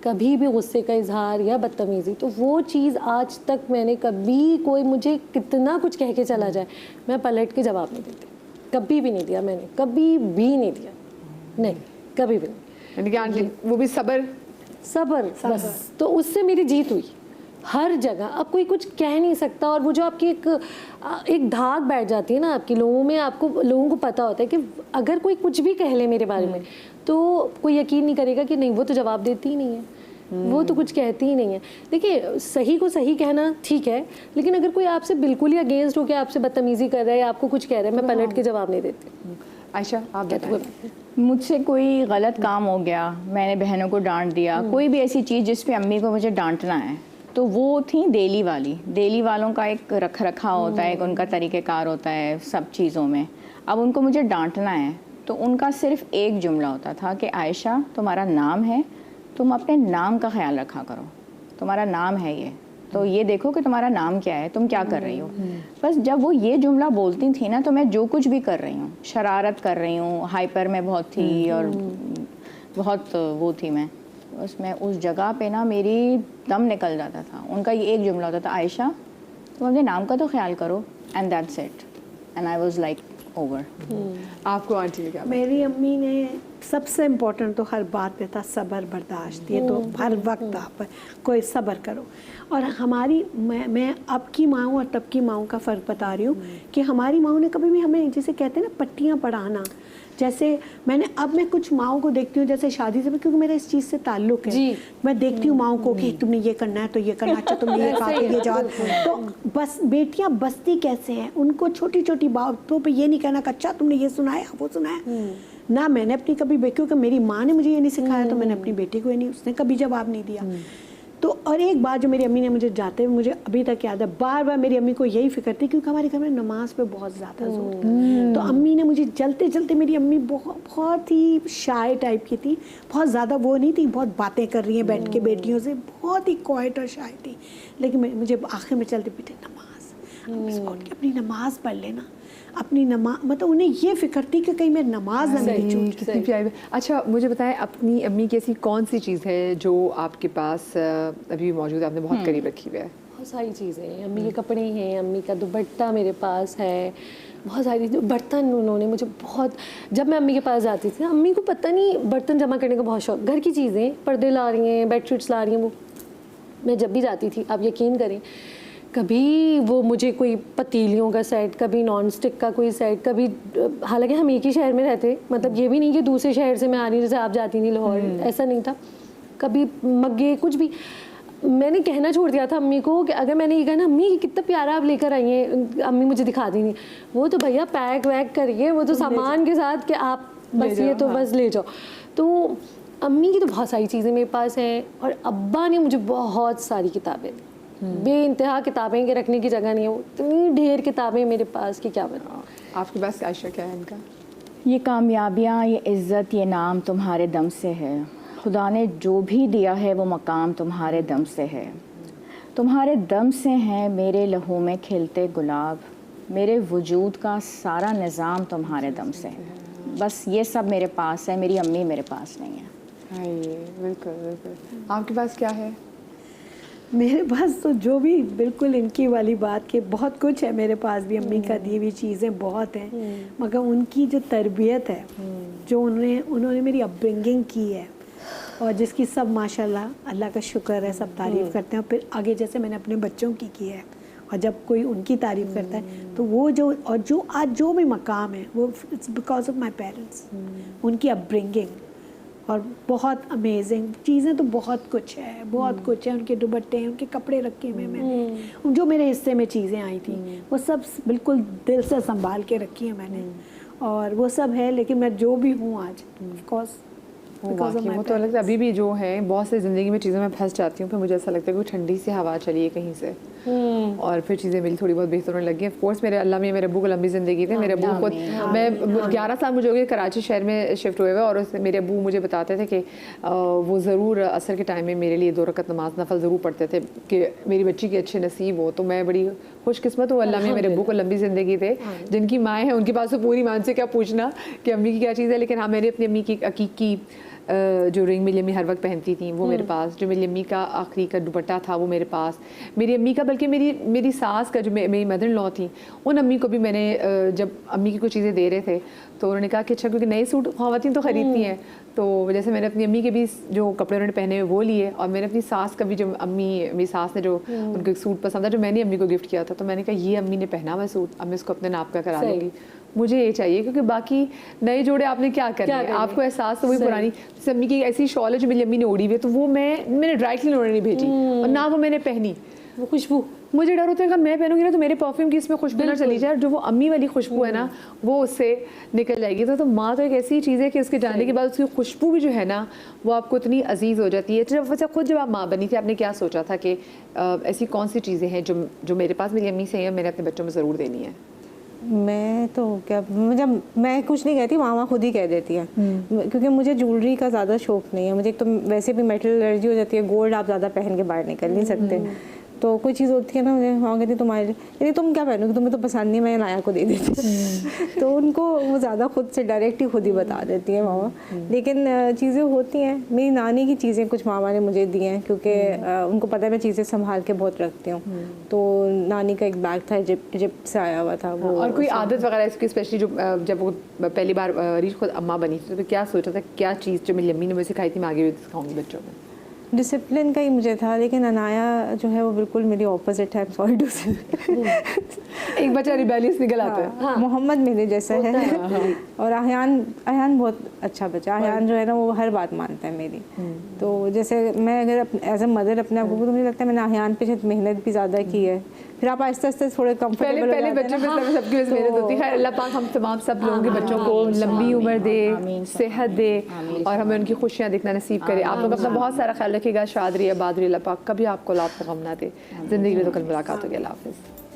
Speaker 3: कभी भी गुस्से का इजहार या बदतमीज़ी, तो वो चीज़ आज तक मैंने कभी, कोई मुझे कितना कुछ कह के चला जाए मैं पलट के जवाब नहीं देती, कभी भी नहीं दिया मैंने, कभी भी नहीं दिया, नहीं कभी भी नहीं।
Speaker 1: यानी कि आंटी वो भी सब्र
Speaker 3: बस, तो उससे मेरी जीत हुई हर जगह। अब कोई कुछ कह नहीं सकता, और वो जो आपकी एक धाक बैठ जाती है ना आपकी लोगों में, आपको लोगों को पता होता है कि अगर कोई कुछ भी कह ले मेरे बारे में तो कोई यकीन नहीं करेगा कि नहीं वो तो जवाब देती ही नहीं है, वो तो कुछ कहती ही नहीं है। देखिए सही को सही कहना ठीक है, लेकिन अगर कोई आपसे बिल्कुल ही अगेंस्ट हो के आपसे बदतमीज़ी कर रहा है या आपको कुछ कह रहा है, मैं पलट के जवाब नहीं देती।
Speaker 1: आयशा आप बताइए।
Speaker 4: मुझसे कोई गलत काम हो गया, मैंने बहनों को डांट दिया, कोई भी ऐसी चीज़ जिस पे अम्मी को मुझे डांटना है, तो वो थी डेली वालों का एक रख रखाव होता है, एक उनका तरीक़ेकार होता है सब चीज़ों में। अब उनको मुझे डांटना है तो उनका सिर्फ एक जुमला होता था कि आयशा तुम्हारा नाम है, तुम अपने नाम का ख्याल रखा करो, तुम्हारा नाम है ये, तो ये देखो कि तुम्हारा नाम क्या है, तुम क्या कर रही हो। बस जब वो ये जुमला बोलती थी ना, तो मैं जो कुछ भी कर रही हूँ, शरारत कर रही हूँ, हाइपर में बहुत थी और बहुत वो थी मैं, उसमें उस जगह पे ना मेरी दम निकल जाता था। उनका ये एक जुमला होता था, आयशा तुम अपने नाम का तो ख्याल करो, and that's it, and I was like over.
Speaker 1: आपको आंटी ने क्या?
Speaker 2: मेरी अम्मी ने सबसे इम्पोर्टेंट तो हर बात पे था सब्र बर्दाश्त, ये तो हर वक्त आप कोई सब्र करो। और हमारी मैं अब की माँ और तब की माँ का फ़र्क बता रही हूँ कि हमारी माँ ने कभी भी हमें, जैसे कहते हैं ना पट्टियाँ पढ़ाना, जैसे मैं कुछ माओं को देखती हूँ, जैसे शादी से, क्योंकि मेरा इस चीज़ से ताल्लुक है, मैं देखती हूँ माओं को कि तुमने ये करना है तो ये करना, अच्छा तुमने ये कहा तो ये जवाब। तो बस बेटियाँ बसती कैसे हैं, उनको छोटी छोटी बातों पे ये नहीं कहना कि अच्छा तुमने ये सुनाया वो सुनाया ना। मैंने अपनी कभी, क्योंकि मेरी माँ ने मुझे ये नहीं सिखाया, तो मैंने अपनी बेटी को ये नहीं, उसने कभी जवाब नहीं दिया। तो और एक बात जो मेरी अम्मी ने मुझे जाते हुए मुझे अभी तक याद है, बार बार मेरी अम्मी को यही फिक्र थी क्योंकि हमारे घर में नमाज पे बहुत ज़्यादा जोर था। तो अम्मी ने मुझे चलते चलते, मेरी अम्मी बहुत ही शाय टाइप की थी, बहुत ज़्यादा वो नहीं थी बहुत बातें कर रही हैं बैठ के बेटियों से, बहुत ही क्वाइट और शाय थी। लेकिन मुझे आखिर में चलते पीते नमाज, उठ के अपनी नमाज पढ़ लेना, अपनी नमाज, मतलब उन्हें ये फिक्र थी कि कहीं मैं नमाज ना मेरी छूट
Speaker 1: कितनी प्यारी। अच्छा मुझे बताएं, अपनी अम्मी की ऐसी कौन सी चीज़ है जो आपके पास अभी मौजूद है, आपने बहुत करीब रखी हुई है?
Speaker 3: बहुत सारी चीज़ें हैं। अम्मी के कपड़े हैं, अम्मी का दुपट्टा मेरे पास है, बहुत सारी बर्तन उन्होंने मुझे बहुत, जब मैं अम्मी के पास जाती थी अम्मी को पता नहीं बर्तन जमा करने का बहुत शौक, घर की चीज़ें, पर्दे ला रही हैं, बेडशीट्स ला रही हैं, वो मैं जब भी जाती थी, आप यकीन करें, कभी वो मुझे कोई पतीलियों का सेट, कभी नॉन स्टिक का कोई सेट, कभी, हालांकि हम एक ही शहर में रहते, मतलब ये भी नहीं कि दूसरे शहर से मैं आ रही, जैसे आप जाती थी लाहौर, ऐसा नहीं था, कभी मग्गे कुछ भी। मैंने कहना छोड़ दिया था अम्मी को कि अगर मैंने ये कहा ना अम्मी कितना प्यारा आप लेकर आई हैं, अम्मी मुझे दिखा दी नहीं, वो तो भैया पैक वैक करिए, वो तो सामान के साथ कि आप बस ये तो बस ले जाओ। तो अम्मी की तो बहुत सारी चीज़ें मेरे पास हैं, और अब्बा ने मुझे बहुत सारी किताबें, बेइंतहा किताबें के रखने की जगह नहीं है, वो इतनी ढेर किताबें मेरे पास कि क्या बताऊं।
Speaker 1: आपके पास आयशा क्या है इनका?
Speaker 4: ये कामयाबियाँ, ये इज़्ज़त, ये नाम तुम्हारे दम से है, खुदा ने जो भी दिया है वो मकाम तुम्हारे दम से है, तुम्हारे दम से हैं मेरे लहू में खिलते गुलाब, मेरे वजूद का सारा निज़ाम तुम्हारे दम से है, बस ये सब मेरे पास है, मेरी अम्मी मेरे पास नहीं है।
Speaker 1: बिल्कुल बिल्कुल। आपके पास क्या है?
Speaker 2: मेरे पास तो जो भी, बिल्कुल इनकी वाली बात के बहुत कुछ है मेरे पास भी, अम्मी का दी हुई चीज़ें बहुत हैं, मगर उनकी जो तरबियत है, जो उन्होंने मेरी अपब्रिंगिंग की है, और जिसकी सब माशाल्लाह अल्लाह का शुक्र है, सब तारीफ़ करते हैं, और फिर आगे जैसे मैंने अपने बच्चों की है, और जब कोई उनकी तारीफ़ करता है तो वो जो, और जो आज जो भी मकाम है वो it's because of my parents, उनकी अपब्रिंगिंग, और बहुत अमेजिंग चीज़ें तो बहुत कुछ है, बहुत कुछ है, उनके दुपट्टे हैं, उनके कपड़े रखे हुए मैंने, जो मेरे हिस्से में चीज़ें आई थी वो सब बिल्कुल दिल से संभाल के रखी है मैंने, और वो सब है। लेकिन मैं जो भी हूँ आज ऑफ कोर्स
Speaker 1: वो तो लगता है अभी भी जो है बहुत से ज़िंदगी में चीज़ों में फंस जाती हूँ, फिर मुझे ऐसा लगता है कि ठंडी सी हवा चली है कहीं से, और फिर चीज़ें मेरी थोड़ी बहुत बेहतर होने लगी हैं। ऑफकोर्स मेरे अल्लाह में मेरे अब्बू को लंबी ज़िंदगी थी, मेरे अब्बू को, मैं 11 साल मुझे हो गए कराची शहर में शिफ्ट हुए हुए, और मेरे अब्बू मुझे बताते थे कि वो ज़रूर असर के टाइम में मेरे लिए 2 रकत नमाज नफल ज़रूर पढ़ते थे कि मेरी बच्ची की अच्छे नसीब हो। तो मैं बड़ी खुशकिस्मत हूँ अल्लाह में, मेरे अब्बू को लंबी ज़िंदगी थे, जिनकी माएँ हैं उनके पास तो पूरी मान से क्या पूछना कि अम्मी की क्या चीज़ है। लेकिन हाँ, मैंने अपनी अम्मी की अकीक की जो रिंग मेरी अम्मी हर वक्त पहनती थी वो मेरे पास, जो मेरी अम्मी का आखिरी का दुपट्टा था वो मेरे पास, मेरी अम्मी का, बल्कि मेरी सास का जो मेरी मदर इन लॉ थी, उन अम्मी को भी मैंने जब अम्मी की कुछ चीज़ें दे रहे थे तो उन्होंने कहा कि अच्छा, क्योंकि नए सूट ख़वातीन तो ख़रीदती हैं, तो जैसे मैंने अपनी अम्मी के भी जो कपड़े उन्होंने पहने हुए वो लिए, और मैंने अपनी सास का भी, जो मेरी सास ने जो उनको एक सूट पसंद था जो मैंने अम्मी को गिफ्ट किया था, तो मैंने कहा ये अम्मी ने पहना हुआ सूट, अब मैं इसको अपने नाप का करा लूँगी, मुझे ये चाहिए, क्योंकि बाकी नए जोड़े आपने क्या करने हैं, आपको एहसास तो वही पुरानी। जैसे अम्मी की ऐसी शॉल है जो मेरी अम्मी ने ओढ़ी हुई है, तो वो मैंने ड्राई क्लीन उन्होंने नहीं भेजी, और ना वो मैंने पहनी, वो खुशबू मुझे डर होता है कि मैं पहनूंगी ना तो मेरे परफ्यूम की इसमें खुशबू ना चली जाए, जो वो अम्मी वाली खुशबू है ना वो उससे निकल जाएगी। तो माँ तो एक ऐसी चीज़ है कि उसके जाने के बाद उसकी खुशबू भी जो है ना वो आपको इतनी अजीज़ हो जाती है। जब खुद जब आप माँ बनी थी आपने क्या सोचा था कि ऐसी कौन सी चीज़ें हैं जो मेरे पास मेरी अम्मी से हैं, मैंने अपने बच्चों में ज़रूर देनी है?
Speaker 5: मैं तो क्या, जब मैं कुछ नहीं कहती मामा खुद ही कह देती है, क्योंकि मुझे ज्वेलरी का ज़्यादा शौक़ नहीं है, मुझे एक तो वैसे भी मेटल एलर्जी हो जाती है, गोल्ड आप ज़्यादा पहन के बाहर निकल नहीं सकते, तो कोई चीज़ होती है ना मुझे माँ कहती तुम्हारे लिए, यानी तुम क्या पहनोगे, तुम्हें तो पसंद नहीं, मैं नाया को दे देती तो उनको वो ज़्यादा खुद से डायरेक्ट ही खुद ही बता देती है मामा। लेकिन चीज़ें होती हैं, मेरी नानी की चीज़ें कुछ मामा ने मुझे दी हैं, क्योंकि उनको पता है मैं चीज़ें संभाल के बहुत रखती हूँ, तो नानी का एक बैग था इजिप्ट से आया हुआ था वो।
Speaker 1: और कोई आदत वगैरह इसकी, स्पेशली जो जब वो पहली बार रीच खुद अम्मा बनी थी तो क्या सोचा था, क्या चीज़ जो मेरी अम्मी ने मुझे सिखाई थी मैं आगे भी सिखाऊंगी बच्चों में?
Speaker 5: डिसिप्लिन का ही मुझे था, लेकिन अनाया जो है वो बिल्कुल मेरी ऑपोजिट है, सॉरी टू से
Speaker 1: एक बच्चा रिबेलियस निकल आता है।
Speaker 5: हाँ, मोहम्मद मेरे जैसा है और अयान बहुत अच्छा बच्चा, अयान जो है ना वो हर बात मानता है मेरी, तो जैसे मैं अगर एज अ मदर अपने आप को, तो मुझे लगता है मैंने अयान पे शायद मेहनत भी ज़्यादा की है, फिर आप आहिस्ता आहिस्ता थोड़े कंफर्टेबल
Speaker 1: पहले बच्चों में सबकी वजह मेहनत होती है। अल्लाह पाक हम तमाम सब लोगों के बच्चों को लंबी उम्र दे, सेहत दे और हमें उनकी खुशियाँ देखना नसीब करे। आप लोग अपना बहुत सारा ख्याल रखिएगा। शाद रही, आबाद रही, अल्लाह पाक कभी आपको लाभ गम ना दे। ज़िंदगी में तो कल मुलाकात होगी। अल्लाह हाफ़िज़।